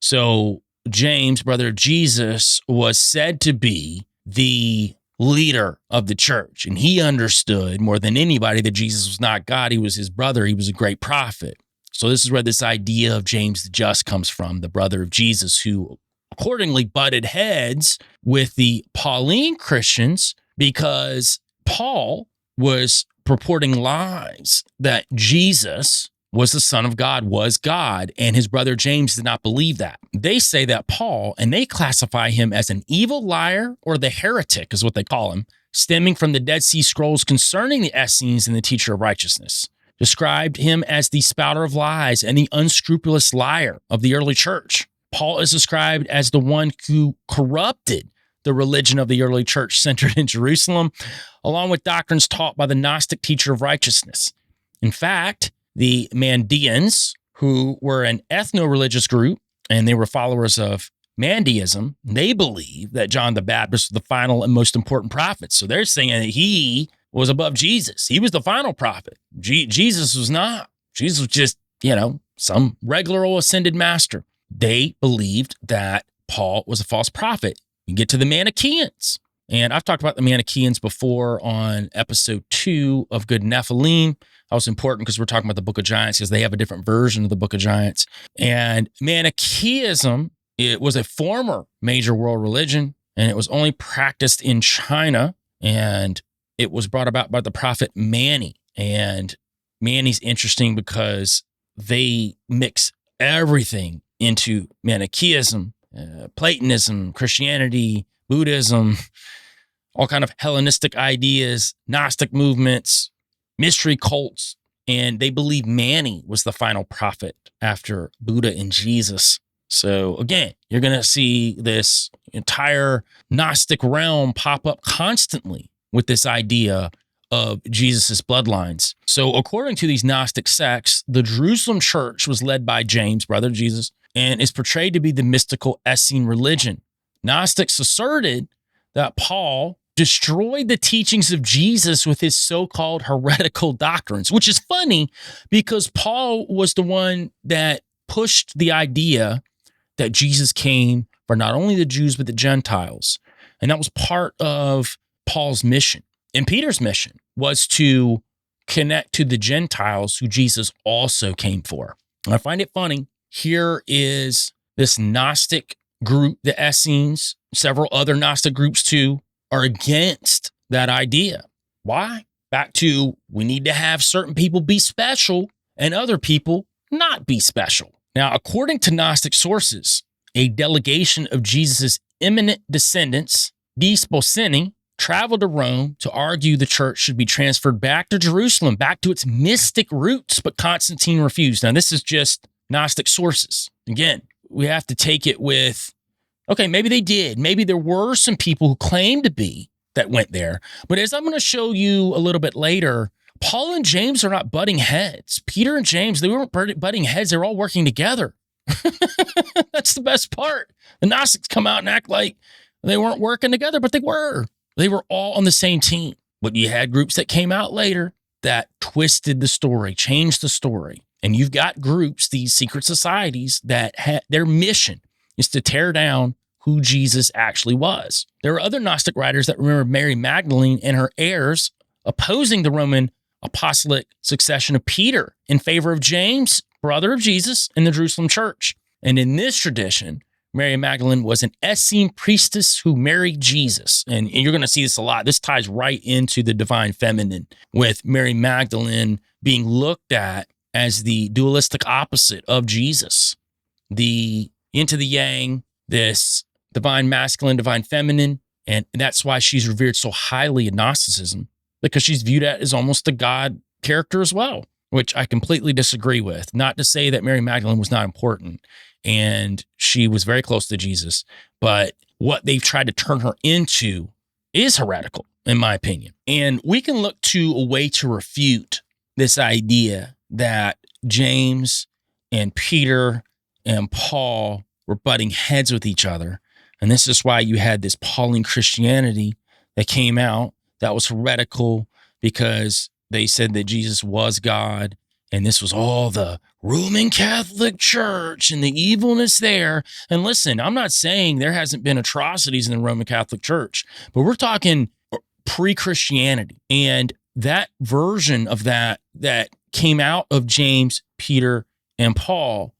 So James, brother of Jesus, was said to be the leader of the church. And he understood more than anybody that Jesus was not God. He was his brother. He was a great prophet. So this is where this idea of James the Just comes from, the brother of Jesus, who accordingly butted heads with the Pauline Christians because Paul was purporting lies that Jesus was the Son of God, was God, and his brother James did not believe that. They say that Paul, and they classify him as an evil liar, or the heretic is what they call him, stemming from the Dead Sea Scrolls concerning the Essenes and the teacher of righteousness, described him as the spouter of lies and the unscrupulous liar of the early church. Paul is described as the one who corrupted the religion of the early church centered in Jerusalem, along with doctrines taught by the Gnostic teacher of righteousness. In fact, the Mandeans, who were an ethno-religious group, and they were followers of Mandeism, they believed that John the Baptist was the final and most important prophet. So they're saying that he was above Jesus. He was the final prophet. Jesus was not. Jesus was just, some regular old ascended master. They believed that Paul was a false prophet. You get to the Manichaeans. And I've talked about the Manichaeans before on episode 2 of Good Nephilim. That was important because we're talking about the Book of Giants, because they have a different version of the Book of Giants. And Manichaeism, it was a former major world religion, and it was only practiced in China, and it was brought about by the prophet Mani. And Mani's interesting because they mix everything into Manichaeism, Platonism, Christianity, Buddhism, all kind of Hellenistic ideas, Gnostic movements, mystery cults, and they believe Mani was the final prophet after Buddha and Jesus. So again, you're going to see this entire Gnostic realm pop up constantly with this idea of Jesus's bloodlines. So according to these Gnostic sects, the Jerusalem church was led by James, brother of Jesus, and is portrayed to be the mystical Essene religion. Gnostics asserted that Paul destroyed the teachings of Jesus with his so-called heretical doctrines, which is funny because Paul was the one that pushed the idea that Jesus came for not only the Jews, but the Gentiles. And that was part of Paul's mission. And Peter's mission was to connect to the Gentiles who Jesus also came for. And I find it funny. Here is this Gnostic group, the Essenes, several other Gnostic groups too, are against that idea. Why? Back to, we need to have certain people be special and other people not be special. Now, according to Gnostic sources, a delegation of Jesus' eminent descendants, Desposyni, traveled to Rome to argue the church should be transferred back to Jerusalem, back to its mystic roots, but Constantine refused. Now, this is just Gnostic sources. Again, we have to take it with, okay, maybe they did. Maybe there were some people who claimed to be that went there. But as I'm going to show you a little bit later, Paul and James are not butting heads. Peter and James, they weren't butting heads. They're all working together. That's the best part. The Gnostics come out and act like they weren't working together, but they were. They were all on the same team. But you had groups that came out later that twisted the story, changed the story. And you've got groups, these secret societies, that their mission is to tear down who Jesus actually was. There were other Gnostic writers that remember Mary Magdalene and her heirs opposing the Roman apostolic succession of Peter in favor of James, brother of Jesus, in the Jerusalem church. And in this tradition, Mary Magdalene was an Essene priestess who married Jesus. And you're going to see this a lot. This ties right into the divine feminine, with Mary Magdalene being looked at as the dualistic opposite of Jesus. The yin to the yang, this divine masculine, divine feminine. And that's why she's revered so highly in Gnosticism, because she's viewed as almost a God character as well, which I completely disagree with. Not to say that Mary Magdalene was not important, and she was very close to Jesus, but what they've tried to turn her into is heretical, in my opinion. And we can look to a way to refute this idea that James and Peter and Paul were butting heads with each other. And this is why you had this Pauline Christianity that came out that was heretical, because they said that Jesus was God, and this was all the Roman Catholic Church and the evilness there. And listen, I'm not saying there hasn't been atrocities in the Roman Catholic Church, but we're talking pre-Christianity. And that version of that came out of James, Peter, and Paul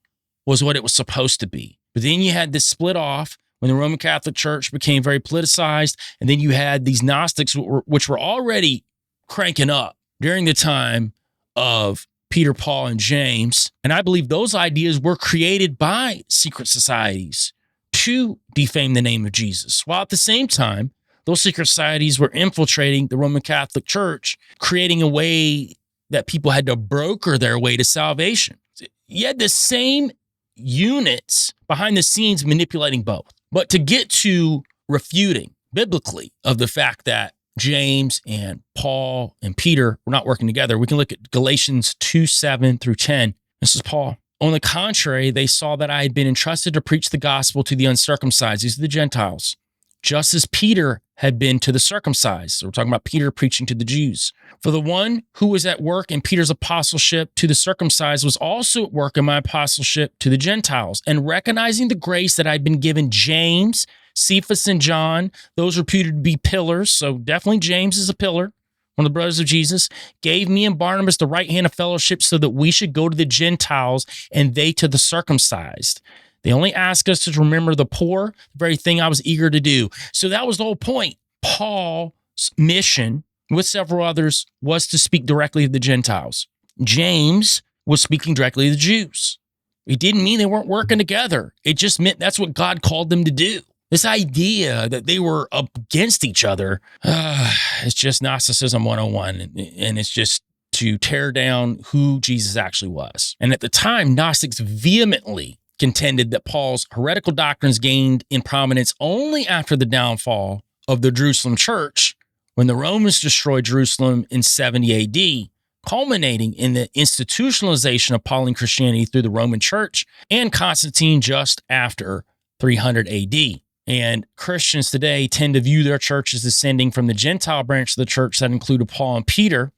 was what it was supposed to be. But then you had this split off when the Roman Catholic Church became very politicized, and then you had these Gnostics, which were already cranking up during the time of Peter, Paul, and James. And I believe those ideas were created by secret societies to defame the name of Jesus, while at the same time, those secret societies were infiltrating the Roman Catholic Church, creating a way that people had to broker their way to salvation. You had the same units behind the scenes manipulating both. But to get to refuting biblically of the fact that James and Paul and Peter were not working together, we can look at Galatians 2:7-10. This is Paul. On the contrary, they saw that I had been entrusted to preach the gospel to the uncircumcised, these are the Gentiles, just as Peter had been to the circumcised. So we're talking about Peter preaching to the Jews. For the one who was at work in Peter's apostleship to the circumcised was also at work in my apostleship to the Gentiles. And recognizing the grace that I'd been given James, Cephas, and John, those reputed to be pillars, so definitely James is a pillar, one of the brothers of Jesus, gave me and Barnabas the right hand of fellowship so that we should go to the Gentiles and they to the circumcised. They only ask us to remember the poor, the very thing I was eager to do. So that was the whole point. Paul's mission, with several others, was to speak directly to the Gentiles. James was speaking directly to the Jews. It didn't mean they weren't working together. It just meant that's what God called them to do. This idea that they were up against each other, it's just Gnosticism 101. And it's just to tear down who Jesus actually was. And at the time, Gnostics vehemently contended that Paul's heretical doctrines gained in prominence only after the downfall of the Jerusalem church, when the Romans destroyed Jerusalem in 70 AD, culminating in the institutionalization of Pauline Christianity through the Roman church, and Constantine just after 300 AD. And Christians today tend to view their church as descending from the Gentile branch of the church that included Paul and Peter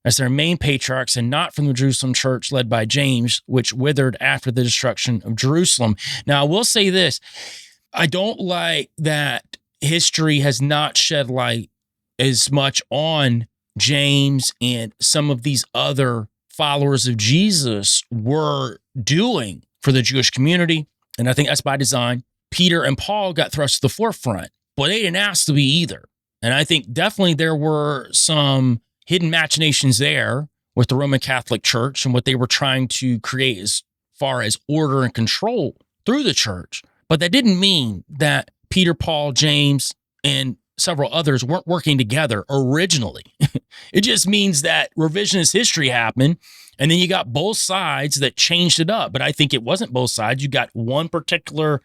as their main patriarchs, and not from the Jerusalem church led by James, which withered after the destruction of Jerusalem. Now, I will say this. I don't like that history has not shed light as much on James and some of these other followers of Jesus were doing for the Jewish community. And I think that's by design. Peter and Paul got thrust to the forefront, but they didn't ask to be either. And I think definitely there were some hidden machinations there with the Roman Catholic Church and what they were trying to create as far as order and control through the church. But that didn't mean that Peter, Paul, James, and several others weren't working together originally. It just means that revisionist history happened, and then you got both sides that changed it up. But I think it wasn't both sides. You got one particular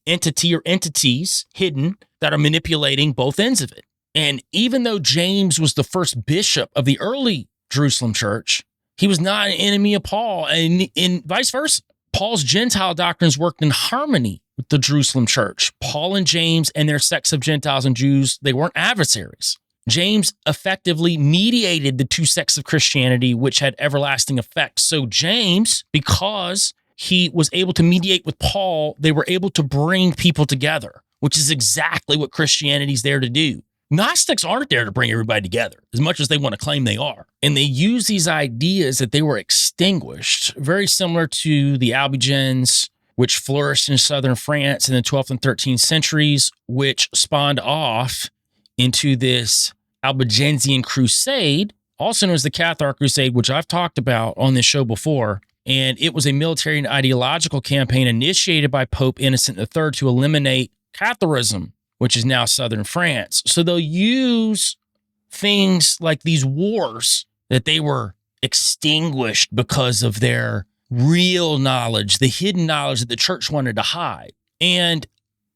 entity or entities hidden that are manipulating both ends of it. And even though James was the first bishop of the early Jerusalem church, he was not an enemy of Paul, and vice versa. Paul's Gentile doctrines worked in harmony with the Jerusalem church. Paul and James and their sects of Gentiles and Jews, they weren't adversaries. James effectively mediated the two sects of Christianity, which had everlasting effects. So James, because he was able to mediate with Paul, they were able to bring people together. which is exactly what Christianity's there to do. Gnostics aren't there to bring everybody together as much as they want to claim they are. And they use these ideas that they were extinguished, very similar to the Albigens, which flourished in southern France in the 12th and 13th centuries, which spawned off into this Albigensian crusade, also known as the Cathar Crusade, which I've talked about on this show before. And it was a military and ideological campaign initiated by Pope Innocent III to eliminate Catharism, which is now southern France. So they'll use things like these wars that they were extinguished because of their real knowledge, the hidden knowledge that the church wanted to hide. And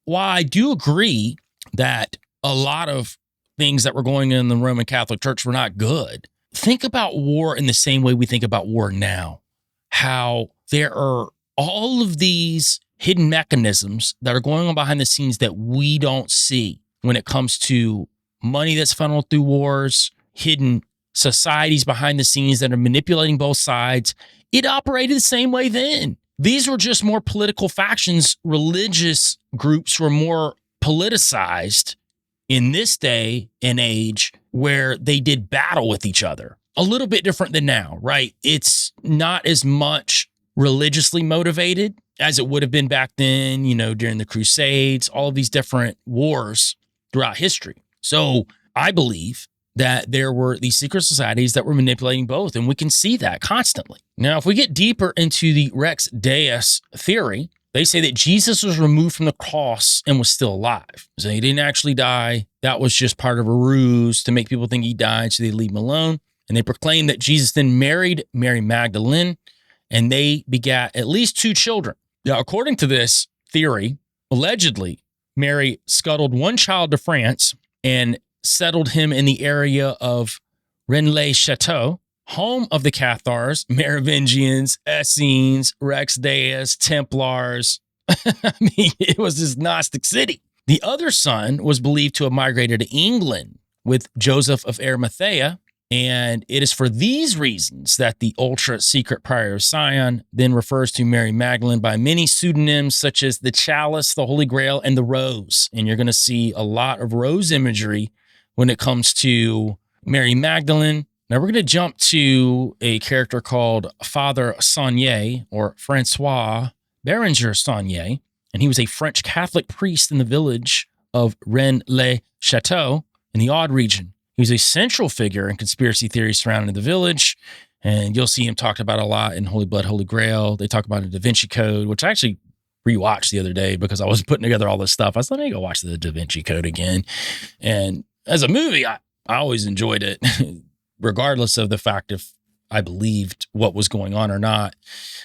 while I do agree that a lot of things that were going on in the Roman Catholic Church were not good, think about war in the same way we think about war now. How there are all of these hidden mechanisms that are going on behind the scenes that we don't see when it comes to money that's funneled through wars, hidden societies behind the scenes that are manipulating both sides. It operated the same way then. These were just more political factions. Religious groups were more politicized in this day and age where they did battle with each other. A little bit different than now, right? It's not as much religiously motivated as it would have been back then, during the Crusades, all of these different wars throughout history. So I believe that there were these secret societies that were manipulating both, and we can see that constantly. Now, if we get deeper into the Rex Deus theory, they say that Jesus was removed from the cross and was still alive. So he didn't actually die. That was just part of a ruse to make people think he died, so they leave him alone. And they proclaim that Jesus then married Mary Magdalene, and they begat at least 2 children. Now, according to this theory, allegedly, Mary scuttled one child to France and settled him in the area of Rennes-le-Château, home of the Cathars, Merivingians, Essenes, Rex Deus, Templars. I mean, it was this Gnostic city. The other son was believed to have migrated to England with Joseph of Arimathea, and it is for these reasons that the ultra-secret Priory of Sion then refers to Mary Magdalene by many pseudonyms such as the Chalice, the Holy Grail, and the Rose. And you're going to see a lot of rose imagery when it comes to Mary Magdalene. Now we're going to jump to a character called Father Saunière, or Francois Bérenger Saunière, and he was a French Catholic priest in the village of Rennes-le-Château in the Aude region. He was a central figure in conspiracy theories surrounding the village, and you'll see him talked about a lot in Holy Blood, Holy Grail. They talk about a Da Vinci Code, which I actually rewatched the other day because I was putting together all this stuff. I thought, I go watch the Da Vinci Code again. And as a movie, I always enjoyed it, regardless of the fact if I believed what was going on or not.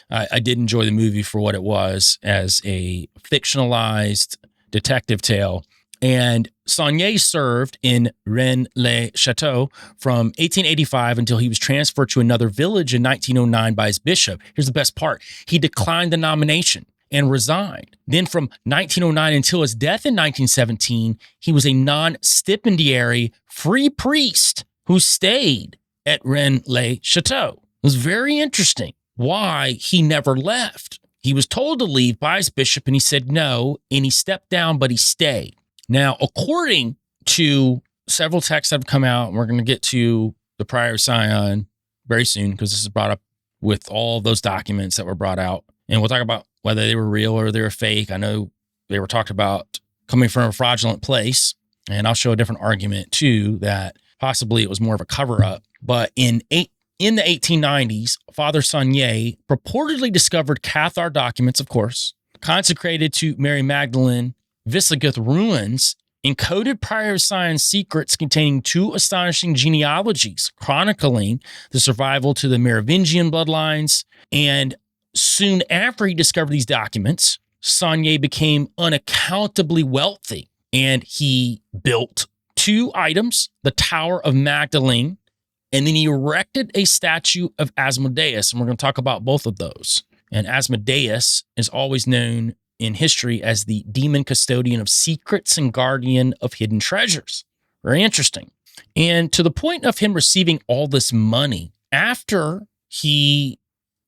I did enjoy the movie for what it was as a fictionalized detective tale. And Saunière served in Rennes-le-Château from 1885 until he was transferred to another village in 1909 by his bishop. Here's the best part. He declined the nomination and resigned. Then from 1909 until his death in 1917, he was a non-stipendiary free priest who stayed at Rennes-le-Château. It was very interesting why he never left. He was told to leave by his bishop, and he said no, and he stepped down, but he stayed. Now, according to several texts that have come out, and we're going to get to the Priory of Sion very soon because this is brought up with all those documents that were brought out. And we'll talk about whether they were real or they were fake. I know they were talked about coming from a fraudulent place, and I'll show a different argument too that possibly it was more of a cover-up. But in the 1890s, Father Saunière purportedly discovered Cathar documents, of course, consecrated to Mary Magdalene, Visigoth ruins, encoded Priory of Sion secrets containing 2 astonishing genealogies chronicling the survival to the Merivingian bloodlines. And soon after he discovered these documents, Saunière became unaccountably wealthy, and he built 2 items, the Tower of Magdalene, and then he erected a statue of Asmodeus, and we're going to talk about both of those. And Asmodeus is always known in history as the demon custodian of secrets and guardian of hidden treasures. Very interesting. And to the point of him receiving all this money, after he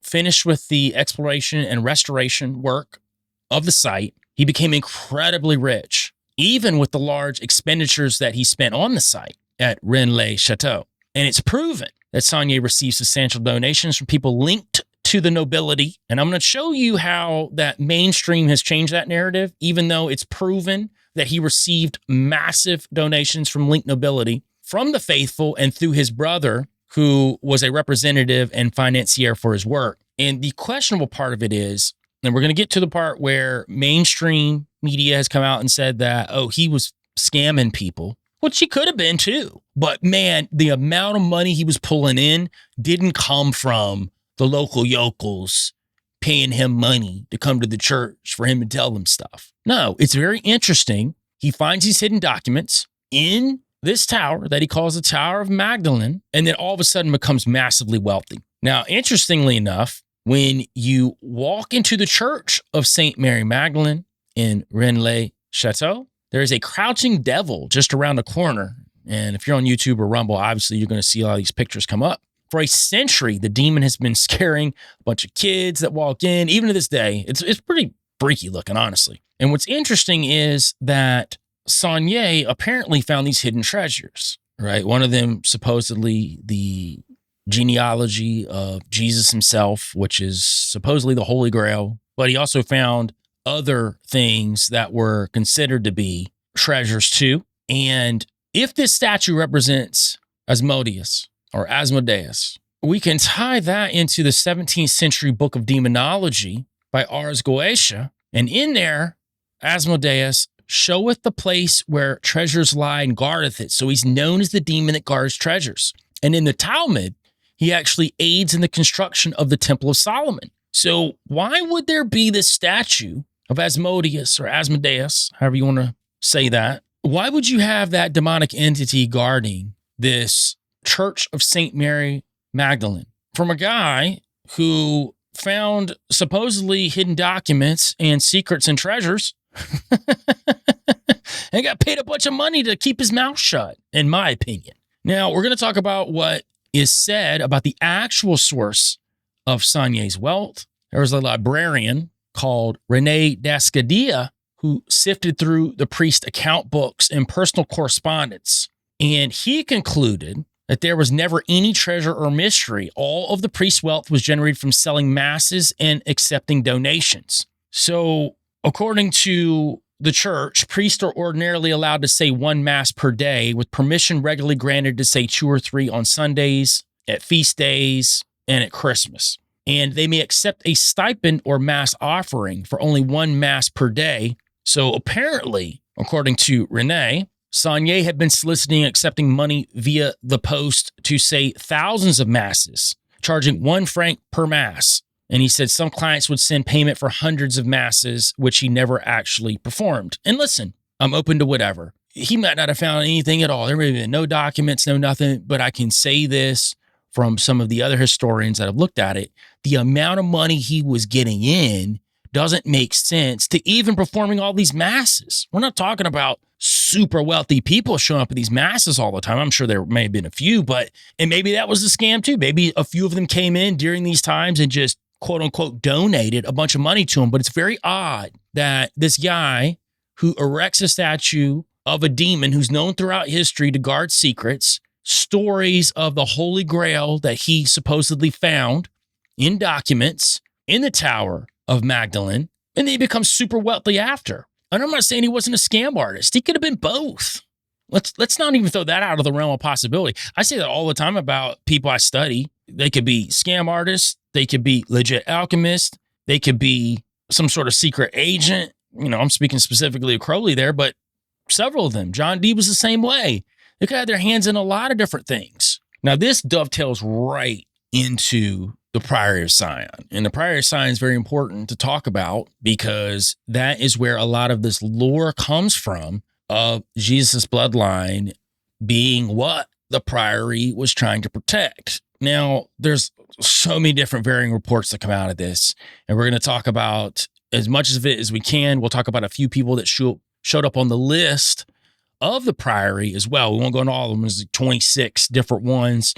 finished with the exploration and restoration work of the site, he became incredibly rich. even with the large expenditures that he spent on the site at Rennes-le-Château. And it's proven that Saunière received substantial donations from people linked to the nobility. And I'm going to show you how that mainstream has changed that narrative, even though it's proven that he received massive donations from linked nobility, from the faithful, and through his brother, who was a representative and financier for his work. And the questionable part of it is, and we're going to get to the part where mainstream media has come out and said that, oh, he was scamming people, which he could have been too. But man, the amount of money he was pulling in didn't come from the local yokels paying him money to come to the church for him to tell them stuff. No, it's very interesting. He finds these hidden documents in this tower that he calls the Tower of Magdalene, and then all of a sudden becomes massively wealthy. Now, interestingly enough, when you walk into the church of St. Mary Magdalene in Rennes-le-Château, there is a crouching devil just around the corner. And if you're on YouTube or Rumble, obviously you're going to see all these pictures come up. For a century, the demon has been scaring a bunch of kids that walk in. Even to this day, it's pretty freaky looking, honestly. And what's interesting is that Saunière apparently found these hidden treasures, right? One of them supposedly the genealogy of Jesus himself, which is supposedly the Holy Grail. But he also found other things that were considered to be treasures too. And if this statue represents Asmodeus or Asmodeus, we can tie that into the 17th century book of demonology by Ars Goetia. And in there, Asmodeus showeth the place where treasures lie and guardeth it. So he's known as the demon that guards treasures. And in the Talmud, he actually aids in the construction of the Temple of Solomon. So why would there be this statue of Asmodeus or Asmodeus, however you want to say that? Why would you have that demonic entity guarding this Church of St. Mary Magdalene from a guy who found supposedly hidden documents and secrets and treasures and got paid a bunch of money to keep his mouth shut, in my opinion? Now, we're going to talk about what is said about the actual source of Saunière's wealth. There was a librarian called René Descadia who sifted through the priest account books and personal correspondence, and he concluded that there was never any treasure or mystery. All of the priest's wealth was generated from selling masses and accepting donations. So, according to the church, priests are ordinarily allowed to say one mass per day, with permission regularly granted to say 2 or 3 on Sundays, at feast days, and at Christmas. And they may accept a stipend or mass offering for only 1 mass per day. So apparently, according to René, Saunière had been soliciting and accepting money via the post to say thousands of masses, charging 1 franc per mass. And he said some clients would send payment for hundreds of masses, which he never actually performed. And listen, I'm open to whatever. He might not have found anything at all. There may have been no documents, no nothing, but I can say this from some of the other historians that have looked at it. The amount of money he was getting in doesn't make sense to even performing all these masses. We're not talking about super wealthy people showing up at these masses all the time. I'm sure there may have been a few, and maybe that was a scam too. Maybe a few of them came in during these times and just quote unquote donated a bunch of money to him. But it's very odd that this guy who erects a statue of a demon who's known throughout history to guard secrets, stories of the Holy Grail that he supposedly found in documents in the Tower of Magdalene, and then he becomes super wealthy after. And I'm not saying he wasn't a scam artist. He could have been both. Let's not even throw that out of the realm of possibility. I say that all the time about people I study. They could be scam artists. They could be legit alchemists. They could be some sort of secret agent. You know, I'm speaking specifically of Crowley there, but several of them. John Dee was the same way. They could have their hands in a lot of different things. Now, this dovetails right into the Priory of Sion. And the Priory of Sion is very important to talk about because that is where a lot of this lore comes from of Jesus' bloodline being what the Priory was trying to protect. Now, there's so many different varying reports that come out of this, and we're going to talk about as much of it as we can. We'll talk about a few people that showed up on the list of the Priory as well. We won't go into all of them. There's 26 different ones.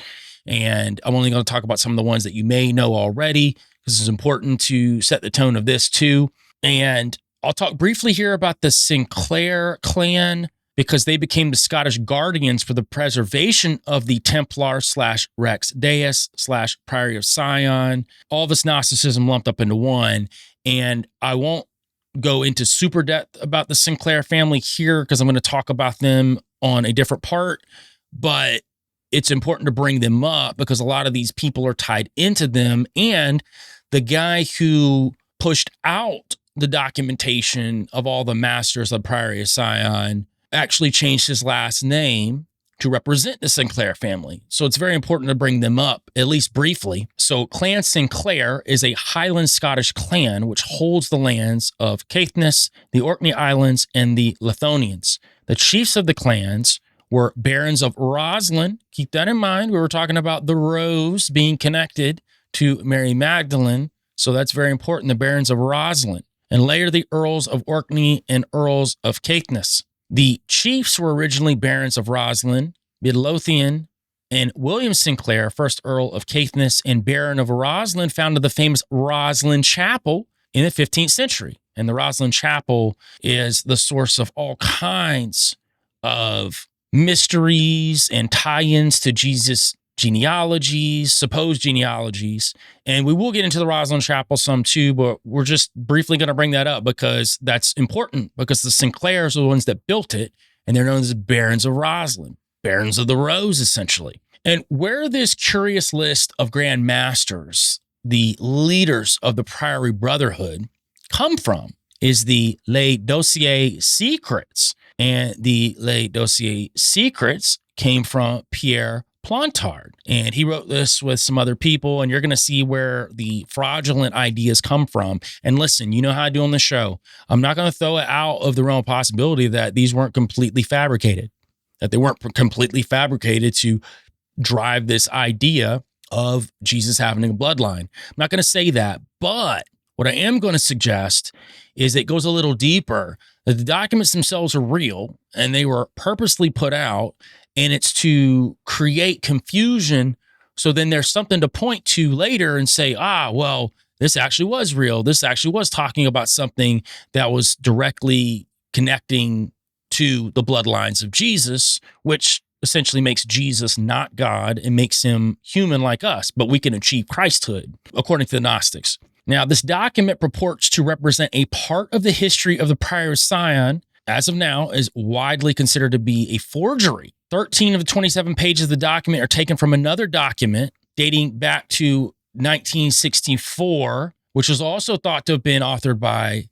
And I'm only going to talk about some of the ones that you may know already, because it's important to set the tone of this too. And I'll talk briefly here about the Sinclair clan because they became the Scottish guardians for the preservation of the Templar / Rex Deus / Priory of Sion, all this Gnosticism lumped up into one. And I won't go into super depth about the Sinclair family here because I'm going to talk about them on a different part, but it's important to bring them up because a lot of these people are tied into them. And the guy who pushed out the documentation of all the masters of Priory of Sion actually changed his last name to represent the Sinclair family. So it's very important to bring them up, at least briefly. So Clan Sinclair is a Highland Scottish clan which holds the lands of Caithness, the Orkney Islands, and the Lithonians. The chiefs of the clans were Barons of Roslin. Keep that in mind. We were talking about the Rose being connected to Mary Magdalene. So that's very important, the Barons of Roslin. And later the Earls of Orkney and Earls of Caithness. The chiefs were originally Barons of Roslin, Midlothian, and William Sinclair, 1st Earl of Caithness and Baron of Roslin, founded the famous Roslin Chapel in the 15th century. And the Roslin Chapel is the source of all kinds of mysteries and tie-ins to Jesus' genealogies, supposed genealogies. And we will get into the Roslin Chapel some too, but we're just briefly going to bring that up because that's important because the Sinclairs are the ones that built it, and they're known as Barons of Roslin, Barons of the Rose, essentially. And where this curious list of Grand Masters, the leaders of the Priory Brotherhood, come from is the Les Dossier Secrets. And the Les Dossier Secrets came from Pierre Plantard. And he wrote this with some other people, and you're going to see where the fraudulent ideas come from. And listen, you know how I do on the show. I'm not going to throw it out of the realm of possibility that these weren't completely fabricated, that they weren't completely fabricated to drive this idea of Jesus having a bloodline. I'm not going to say that, but what I am going to suggest is it goes a little deeper, that the documents themselves are real and they were purposely put out, and it's to create confusion. So then there's something to point to later and say, well, this actually was real. This actually was talking about something that was directly connecting to the bloodlines of Jesus, which essentially makes Jesus not God and makes him human like us, but we can achieve Christhood, according to the Gnostics. Now, this document purports to represent a part of the history of the Priory of Sion, as of now, is widely considered to be a forgery. 13 of the 27 pages of the document are taken from another document dating back to 1964, which was also thought to have been authored by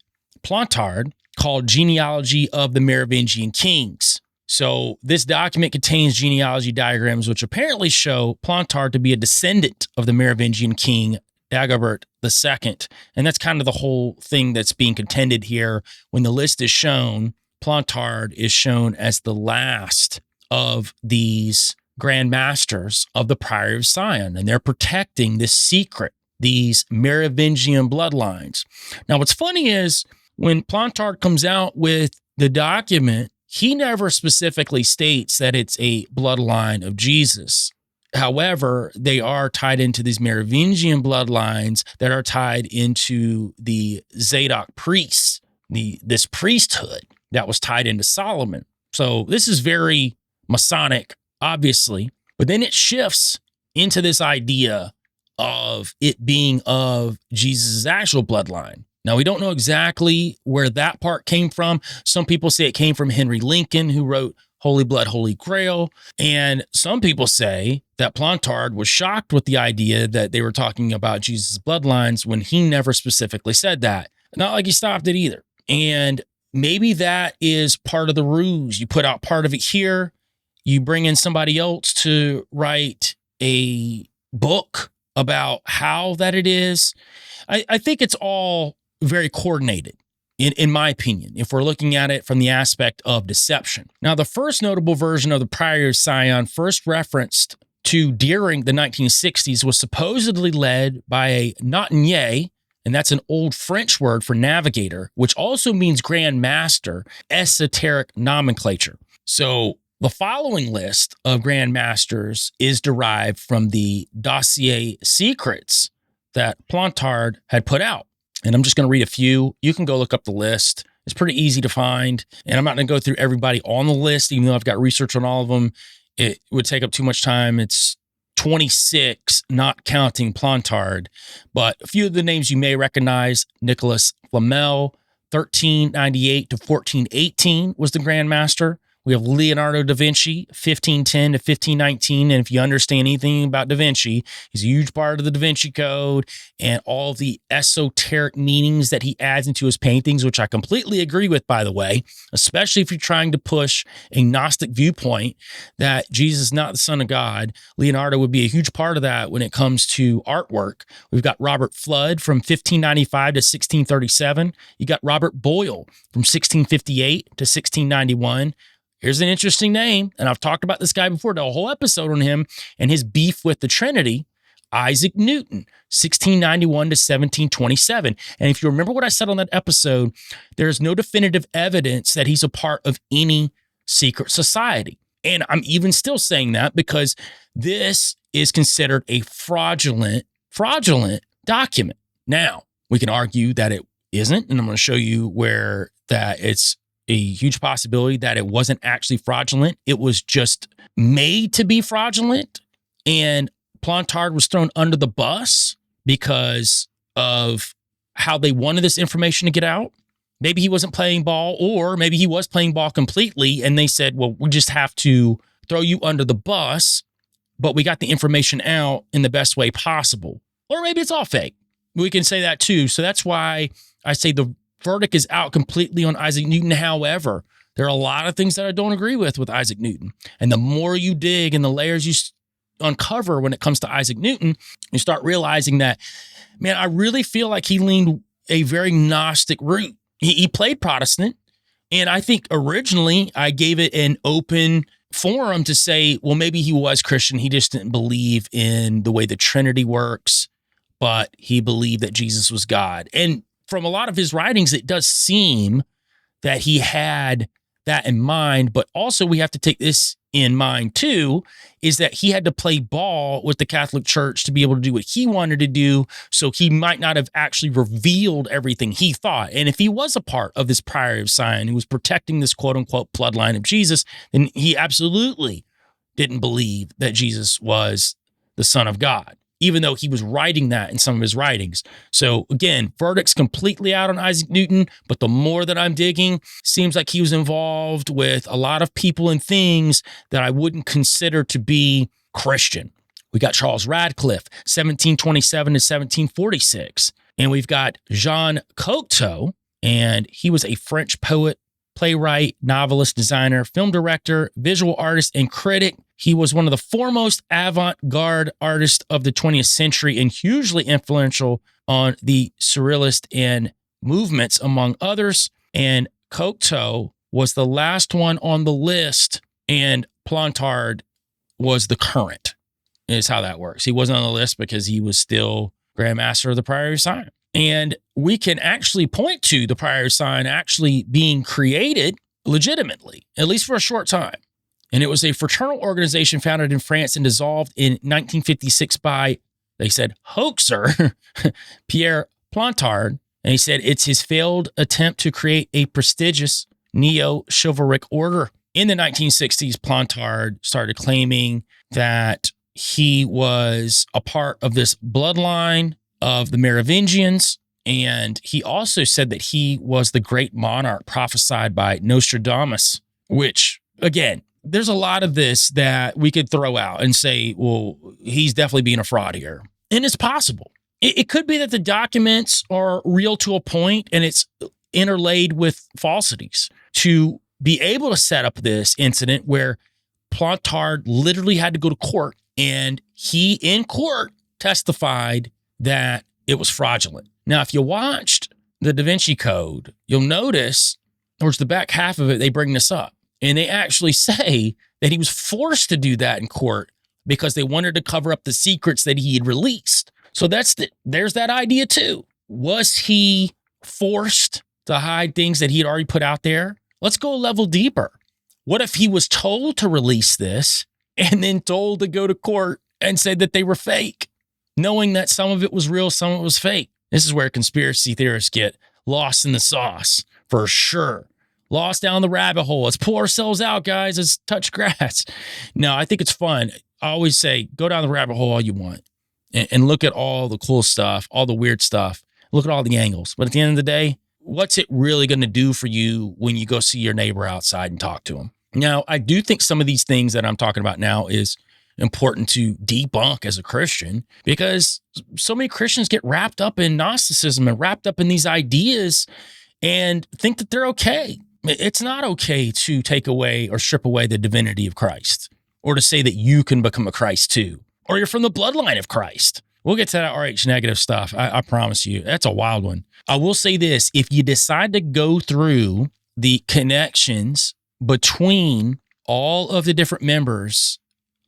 Plantard, called Genealogy of the Merivingian Kings. So this document contains genealogy diagrams which apparently show Plantard to be a descendant of the Merivingian king Dagobert II. And that's kind of the whole thing that's being contended here. When the list is shown, Plantard is shown as the last of these Grand Masters of the Priory of Sion, and they're protecting this secret, these Merivingian bloodlines. Now, what's funny is when Plantard comes out with the document, he never specifically states that it's a bloodline of Jesus. However, they are tied into these Merivingian bloodlines that are tied into the Zadok priests, this priesthood that was tied into Solomon. So this is very Masonic, obviously, but then it shifts into this idea of it being of Jesus' actual bloodline. Now, we don't know exactly where that part came from. Some people say it came from Henry Lincoln, who wrote Holy Blood, Holy Grail. And some people say that Plantard was shocked with the idea that they were talking about Jesus' bloodlines when he never specifically said that. Not like he stopped it either. And maybe that is part of the ruse. You put out part of it here, you bring in somebody else to write a book about how that it is. I think it's all very coordinated, in my opinion, if we're looking at it from the aspect of deception. Now, the first notable version of the Priory of Sion, first referenced to during the 1960s, was supposedly led by a Nautinier, and that's an old French word for navigator, which also means Grand Master, esoteric nomenclature. So the following list of Grand Masters is derived from the Dossier Secrets that Plantard had put out. And I'm just going to read a few. You can go look up the list. It's pretty easy to find. And I'm not going to go through everybody on the list, even though I've got research on all of them. It would take up too much time. It's 26, not counting Plantard. But a few of the names you may recognize: Nicholas Flamel, 1398 to 1418 was the Grand Master. We have Leonardo da Vinci, 1510 to 1519. And if you understand anything about da Vinci, he's a huge part of the Da Vinci Code and all the esoteric meanings that he adds into his paintings, which I completely agree with, by the way, especially if you're trying to push a Gnostic viewpoint that Jesus is not the Son of God. Leonardo would be a huge part of that when it comes to artwork. We've got Robert Flood from 1595 to 1637. You got Robert Boyle from 1658 to 1691. Here's an interesting name, and I've talked about this guy before, did a whole episode on him and his beef with the Trinity. Isaac Newton, 1691 to 1727. And if you remember what I said on that episode, there's no definitive evidence that he's a part of any secret society. And I'm even still saying that because this is considered a fraudulent document. Now, we can argue that it isn't, and I'm going to show you where that it's a huge possibility that it wasn't actually fraudulent. It was just made to be fraudulent. And Plantard was thrown under the bus because of how they wanted this information to get out. Maybe he wasn't playing ball, or maybe he was playing ball completely. And they said, well, we just have to throw you under the bus, but we got the information out in the best way possible. Or maybe it's all fake. We can say that too. So that's why I say the verdict is out completely on Isaac Newton. However, there are a lot of things that I don't agree with Isaac Newton. And the more you dig and the layers you uncover when it comes to Isaac Newton, you start realizing that, man, I really feel like he leaned a very Gnostic route. He played Protestant. And I think originally I gave it an open forum to say, well, maybe he was Christian. He just didn't believe in the way the Trinity works, but he believed that Jesus was God. And from a lot of his writings, it does seem that he had that in mind, but also we have to take this in mind too, is that he had to play ball with the Catholic Church to be able to do what he wanted to do, so he might not have actually revealed everything he thought. And if he was a part of this Priory of Sion, who was protecting this quote-unquote bloodline of Jesus, then he absolutely didn't believe that Jesus was the Son of God, even though he was writing that in some of his writings. So again, verdict's completely out on Isaac Newton, but the more that I'm digging, seems like he was involved with a lot of people and things that I wouldn't consider to be Christian. We got Charles Radcliffe, 1727 to 1746. And we've got Jean Cocteau, and he was a French poet, playwright, novelist, designer, film director, visual artist, and critic. He was one of the foremost avant-garde artists of the 20th century and hugely influential on the Surrealist and movements, among others. And Cocteau was the last one on the list, and Plantard was the current, is how that works. He wasn't on the list because he was still Grand Master of the Priory of Sion. And we can actually point to the Priory of Sion actually being created legitimately, at least for a short time. And it was a fraternal organization founded in France and dissolved in 1956 by, they said, hoaxer Pierre Plantard. And he said it's his failed attempt to create a prestigious neo-chivalric order. In the 1960s, Plantard started claiming that he was a part of this bloodline of the Merivingians. And he also said that he was the great monarch prophesied by Nostradamus, which, again, there's a lot of this that we could throw out and say, well, he's definitely being a fraud here. And it's possible. It could be that the documents are real to a point and it's interlaid with falsities to be able to set up this incident where Plantard literally had to go to court, and he in court testified that it was fraudulent. Now, if you watched the Da Vinci Code, you'll notice towards the back half of it, they bring this up. And they actually say that he was forced to do that in court because they wanted to cover up the secrets that he had released. So there's that idea too. Was he forced to hide things that he had already put out there? Let's go a level deeper. What if he was told to release this and then told to go to court and say that they were fake, knowing that some of it was real, some of it was fake? This is where conspiracy theorists get lost in the sauce, for sure. Lost down the rabbit hole. Let's pull ourselves out, guys. Let's touch grass. No, I think it's fun. I always say, go down the rabbit hole all you want and look at all the cool stuff, all the weird stuff. Look at all the angles. But at the end of the day, what's it really going to do for you when you go see your neighbor outside and talk to him? Now, I do think some of these things that I'm talking about now is important to debunk as a Christian, because so many Christians get wrapped up in Gnosticism and wrapped up in these ideas and think that they're okay. It's not okay to take away or strip away the divinity of Christ, or to say that you can become a Christ too, or you're from the bloodline of Christ. We'll get to that RH negative stuff. I promise you. That's a wild one. I will say this. If you decide to go through the connections between all of the different members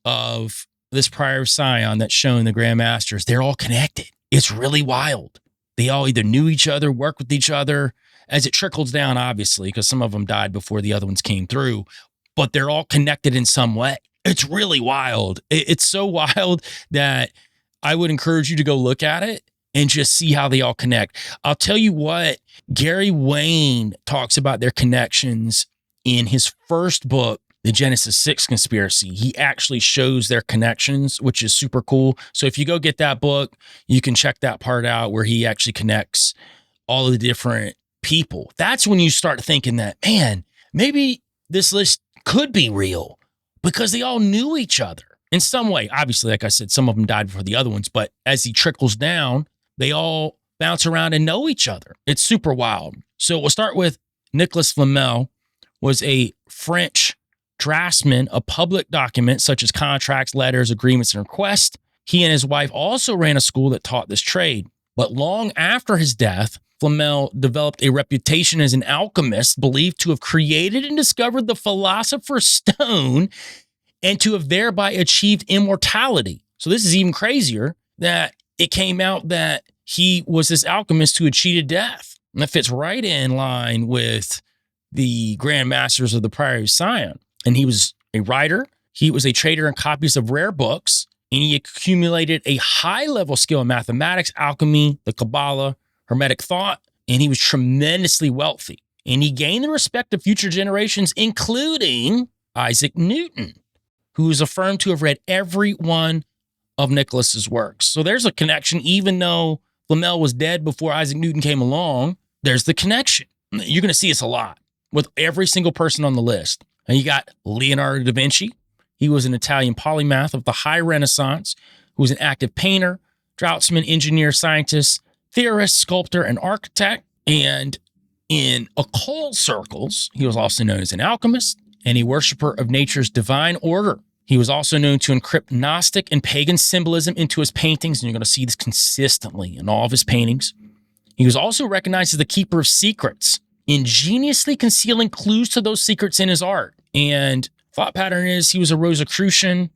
of this Priory of Sion that's shown in the Grand Masters, they're all connected. It's really wild. They all either knew each other, worked with each other, as it trickles down, obviously, because some of them died before the other ones came through, but they're all connected in some way. It's really wild. It's so wild that I would encourage you to go look at it and just see how they all connect. I'll tell you what, Gary Wayne talks about their connections in his first book, The Genesis 6 Conspiracy. He actually shows their connections, which is super cool. So if you go get that book, you can check that part out where he actually connects all of the different people. That's when you start thinking that, man, maybe this list could be real because they all knew each other in some way. Obviously, like I said, some of them died before the other ones, but as he trickles down, they all bounce around and know each other. It's super wild. So we'll start with Nicolas Flamel, was a French draftsman of public documents such as contracts, letters, agreements, and requests. He and his wife also ran a school that taught this trade. But long after his death, Flamel developed a reputation as an alchemist, believed to have created and discovered the philosopher's stone and to have thereby achieved immortality. So this is even crazier, that it came out that he was this alchemist who had cheated death. And that fits right in line with the Grand Masters of the Priory of Sion. And he was a writer. He was a trader in copies of rare books, and he accumulated a high-level skill in mathematics, alchemy, the Kabbalah, Hermetic thought, and he was tremendously wealthy. And he gained the respect of future generations, including Isaac Newton, who is affirmed to have read every one of Nicholas's works. So there's a connection. Even though Flamel was dead before Isaac Newton came along, there's the connection. You're going to see this a lot with every single person on the list. And you got Leonardo da Vinci. He was an Italian polymath of the High Renaissance, who was an active painter, draftsman, engineer, scientist, theorist, sculptor, and architect. And in occult circles, he was also known as an alchemist and a worshiper of nature's divine order. He was also known to encrypt Gnostic and pagan symbolism into his paintings, and you're going to see this consistently in all of his paintings. He was also recognized as the keeper of secrets, ingeniously concealing clues to those secrets in his art. And thought pattern is he was a Rosicrucian,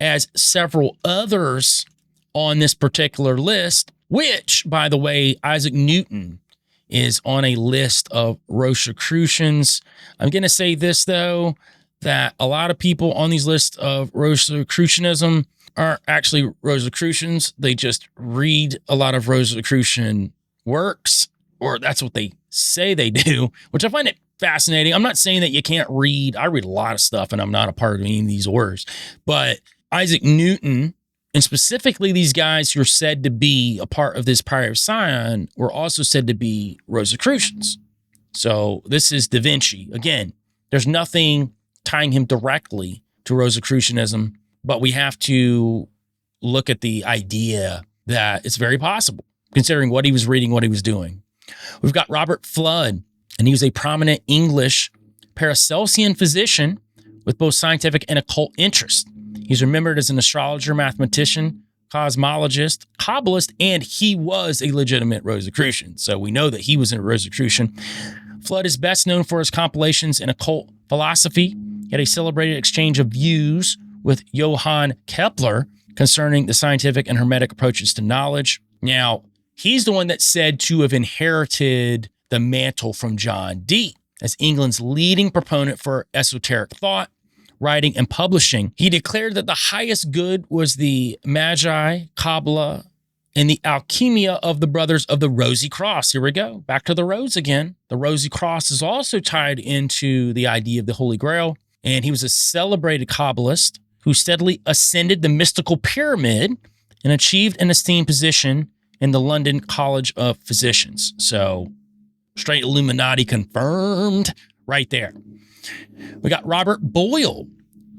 as several others on this particular list, which, by the way, Isaac Newton is on a list of Rosicrucians. I'm going to say this, though, that a lot of people on these lists of Rosicrucianism aren't actually Rosicrucians. They just read a lot of Rosicrucian works, or that's what they say they do, which I find it fascinating. I'm not saying that you can't read. I read a lot of stuff, and I'm not a part of any of these orders. But Isaac Newton, and specifically these guys who are said to be a part of this Priory of Sion, were also said to be Rosicrucians. So this is Da Vinci. Again, there's nothing tying him directly to Rosicrucianism, but we have to look at the idea that it's very possible, considering what he was reading, what he was doing. We've got Robert Flood, and he was a prominent English Paracelsian physician with both scientific and occult interests. He's remembered as an astrologer, mathematician, cosmologist, Kabbalist, and he was a legitimate Rosicrucian. So we know that he was a Rosicrucian. Flood is best known for his compilations in occult philosophy. He had a celebrated exchange of views with Johann Kepler concerning the scientific and hermetic approaches to knowledge. Now, he's the one that's said to have inherited the mantle from John Dee as England's leading proponent for esoteric thought, writing, and publishing. He declared that the highest good was the Magi, Kabbalah, and the alchemia of the Brothers of the Rosy Cross. Here we go. Back to the rose again. The Rosy Cross is also tied into the idea of the Holy Grail. And he was a celebrated Kabbalist who steadily ascended the mystical pyramid and achieved an esteemed position in the London College of Physicians. So straight Illuminati confirmed right there. We got Robert Boyle,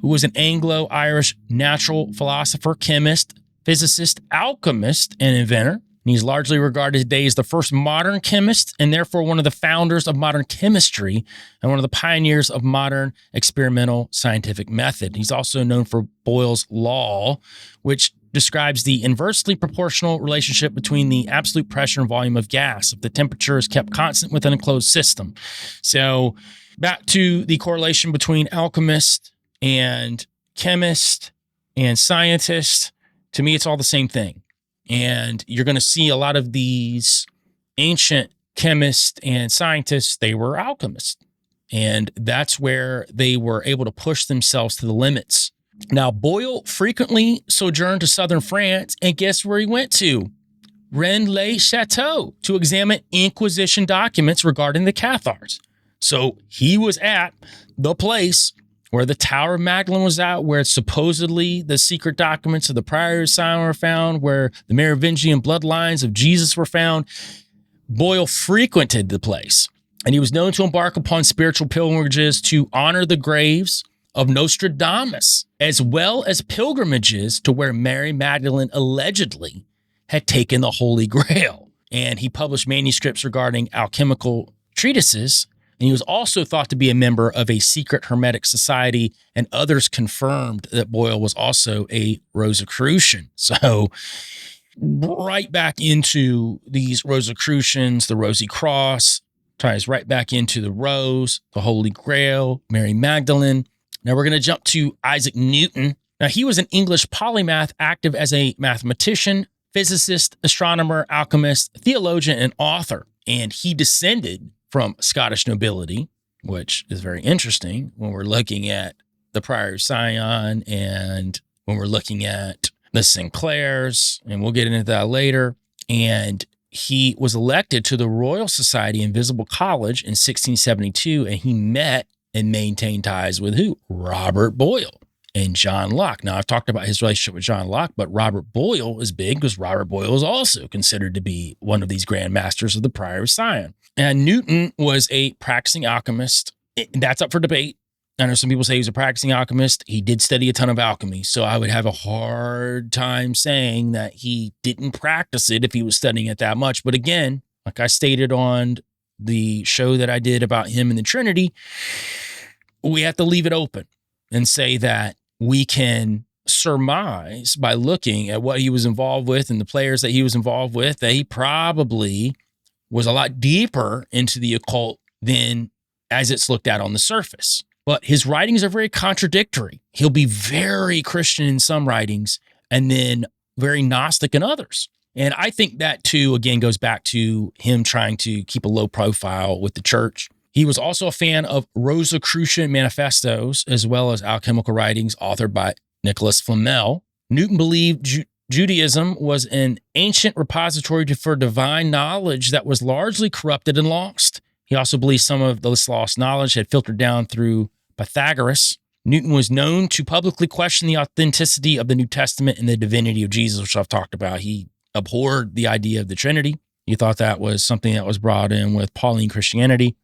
who was an Anglo-Irish natural philosopher, chemist, physicist, alchemist, and inventor. And he's largely regarded today as the first modern chemist and therefore one of the founders of modern chemistry and one of the pioneers of modern experimental scientific method. He's also known for Boyle's law, which describes the inversely proportional relationship between the absolute pressure and volume of gas if the temperature is kept constant within a closed system. So back to the correlation between alchemist and chemist and scientist. To me, it's all the same thing. And you're going to see a lot of these ancient chemists and scientists, they were alchemists. And that's where they were able to push themselves to the limits. Now, Boyle frequently sojourned to southern France, and guess where he went to? Rennes-le-Château to examine Inquisition documents regarding the Cathars. So he was at the place where the Tower of Magdalene was at, where supposedly the secret documents of the Priory of Sion were found, where the Merivingian bloodlines of Jesus were found. Boyle frequented the place, and he was known to embark upon spiritual pilgrimages to honor the graves of Nostradamus, as well as pilgrimages to where Mary Magdalene allegedly had taken the Holy Grail. And he published manuscripts regarding alchemical treatises. And he was also thought to be a member of a secret Hermetic society, and others confirmed that Boyle was also a Rosicrucian. So right back into these Rosicrucians, the Rosy Cross, ties right back into the Rose, the Holy Grail, Mary Magdalene. Now we're going to jump to Isaac Newton. Now he was an English polymath, active as a mathematician, physicist, astronomer, alchemist, theologian, and author. And he descended from Scottish nobility, which is very interesting when we're looking at the Priory of Sion and when we're looking at the Sinclairs, and we'll get into that later. And he was elected to the Royal Society Invisible College in 1672, and he met and maintained ties with who? Robert Boyle and John Locke. Now, I've talked about his relationship with John Locke, but Robert Boyle is big because Robert Boyle is also considered to be one of these grand masters of the Priory of Sion. And Newton was a practicing alchemist. That's up for debate. I know some people say he was a practicing alchemist. He did study a ton of alchemy, so I would have a hard time saying that he didn't practice it if he was studying it that much. But again, like I stated on the show that I did about him and the Trinity, we have to leave it open and say that we can surmise by looking at what he was involved with and the players that he was involved with that he probably was a lot deeper into the occult than as it's looked at on the surface. But his writings are very contradictory. He'll be very Christian in some writings and then very Gnostic in others. And I think that too, again, goes back to him trying to keep a low profile with the church. He was also a fan of Rosicrucian manifestos, as well as alchemical writings authored by Nicholas Flamel. Newton believed Judaism was an ancient repository for divine knowledge that was largely corrupted and lost. He also believed some of this lost knowledge had filtered down through Pythagoras. Newton was known to publicly question the authenticity of the New Testament and the divinity of Jesus, which I've talked about. He abhorred the idea of the Trinity. He thought that was something that was brought in with Pauline Christianity,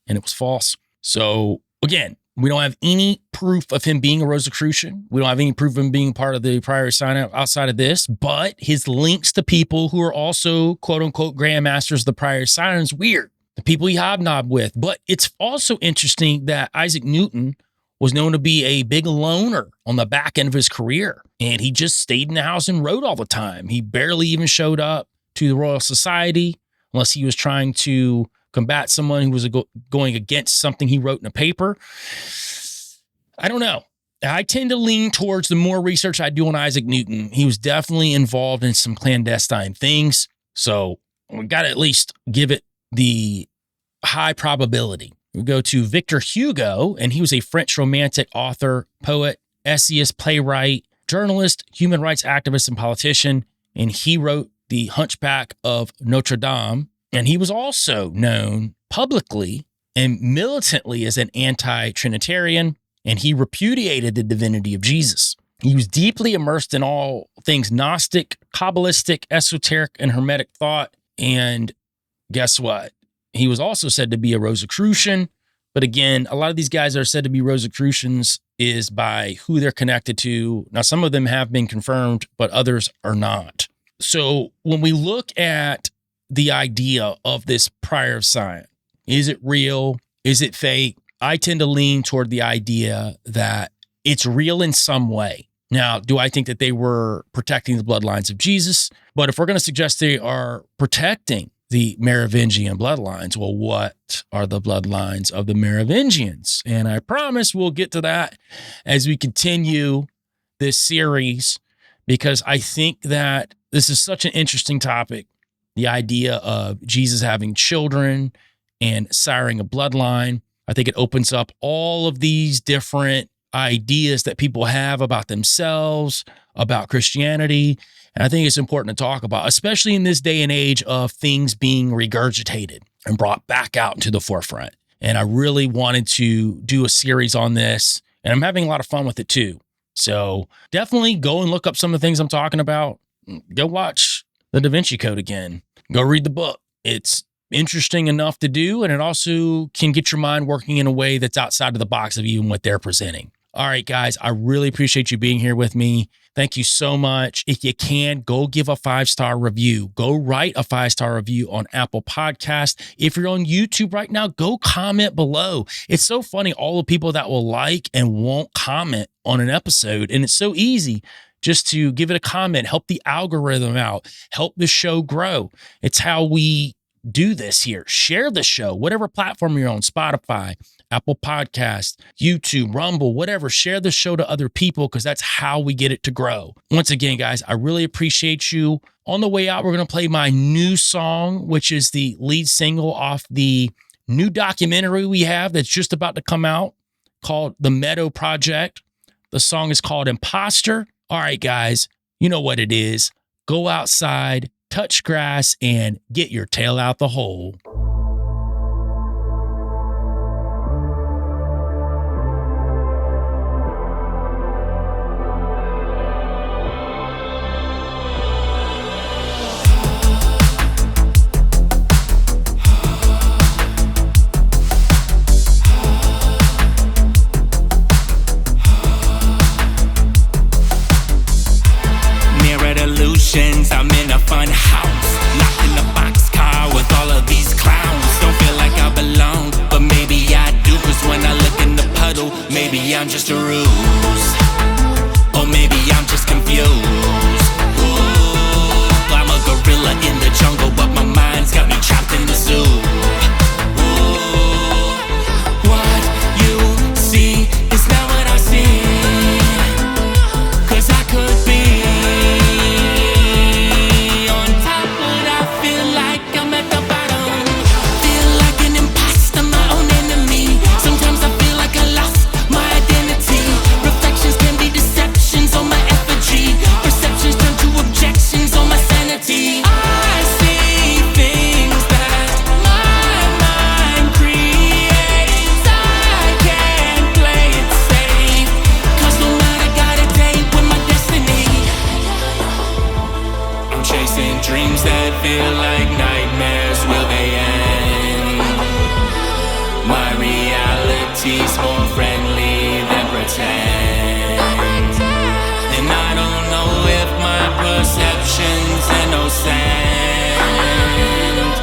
and it was false. So again, we don't have any proof of him being a Rosicrucian. We don't have any proof of him being part of the Priory of Sion outside of this, but his links to people who are also quote unquote grandmasters of the Priory of Sion is weird. The people he hobnobbed with. But it's also interesting that Isaac Newton was known to be a big loner on the back end of his career. And he just stayed in the house and wrote all the time. He barely even showed up to the Royal Society unless he was trying to combat someone who was going against something he wrote in a paper. I don't know. I tend to lean towards the more research I do on Isaac Newton. He was definitely involved in some clandestine things. So we got to at least give it the high probability. We go to Victor Hugo, and he was a French romantic author, poet, essayist, playwright, journalist, human rights activist, and politician. And he wrote the Hunchback of Notre Dame. And he was also known publicly and militantly as an anti-Trinitarian, and he repudiated the divinity of Jesus. He was deeply immersed in all things Gnostic, Kabbalistic, esoteric, and Hermetic thought. And guess what? He was also said to be a Rosicrucian. But again, a lot of these guys that are said to be Rosicrucians is by who they're connected to. Now, some of them have been confirmed, but others are not. So when we look at the idea of this Priory of Sion, is it real? Is it fake? I tend to lean toward the idea that it's real in some way. Now, do I think that they were protecting the bloodlines of Jesus? But if we're going to suggest they are protecting the Merivingian bloodlines, well, what are the bloodlines of the Merivingians? And I promise we'll get to that as we continue this series, because I think that this is such an interesting topic. The idea of Jesus having children and siring a bloodline. I think it opens up all of these different ideas that people have about themselves, about Christianity. And I think it's important to talk about, especially in this day and age of things being regurgitated and brought back out into the forefront. And I really wanted to do a series on this, and I'm having a lot of fun with it too. So definitely go and look up some of the things I'm talking about. Go watch the Da Vinci Code again. Go read the book. It's interesting enough to do, and it also can get your mind working in a way that's outside of the box of even what they're presenting. All right, guys, I really appreciate you being here with me. Thank you so much. If you can, go give a 5-star review. Go write a 5-star review on Apple Podcast. If you're on YouTube right now, go comment below. It's so funny, all the people that will like and won't comment on an episode. And it's so easy just to give it a comment, help the algorithm out, help the show grow. It's how we do this here. Share the show, whatever platform you're on, Spotify, Apple Podcasts, YouTube, Rumble, whatever. Share the show to other people, because that's how we get it to grow. Once again, guys, I really appreciate you. On the way out, we're going to play my new song, which is the lead single off the new documentary we have that's just about to come out called The Meadow Project. The song is called Imposter. All right, guys, you know what it is. Go outside, touch grass, and get your tail out the hole. I'm in a fun house, locked in a boxcar with all of these clowns. Don't feel like I belong, but maybe I do, 'cause when I look in the puddle, maybe I'm just a ruse, or maybe I'm just confused. Ooh, I'm a gorilla in the jungle, but my mind's got me trapped in the zoo. Ooh, what you see is not what I see, 'cause I could be dreams that feel like nightmares, will they end? My reality's more friendly than pretend, and I don't know if my perception's innocent.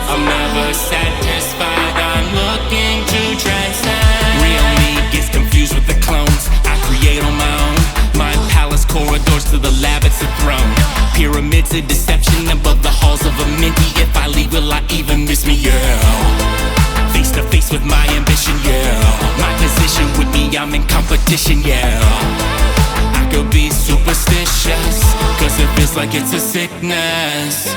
I'm never satisfied, I'm looking to transcend. Real me gets confused with the clones I create on my own. Mind palace corridors to the lab, it's a throne. Pyramids of deception above the halls of a minty. If I leave, will I even miss me? Yeah. Face to face with my ambition, yeah. My position with me, I'm in competition, yeah. I could be superstitious, 'cause it feels like it's a sickness.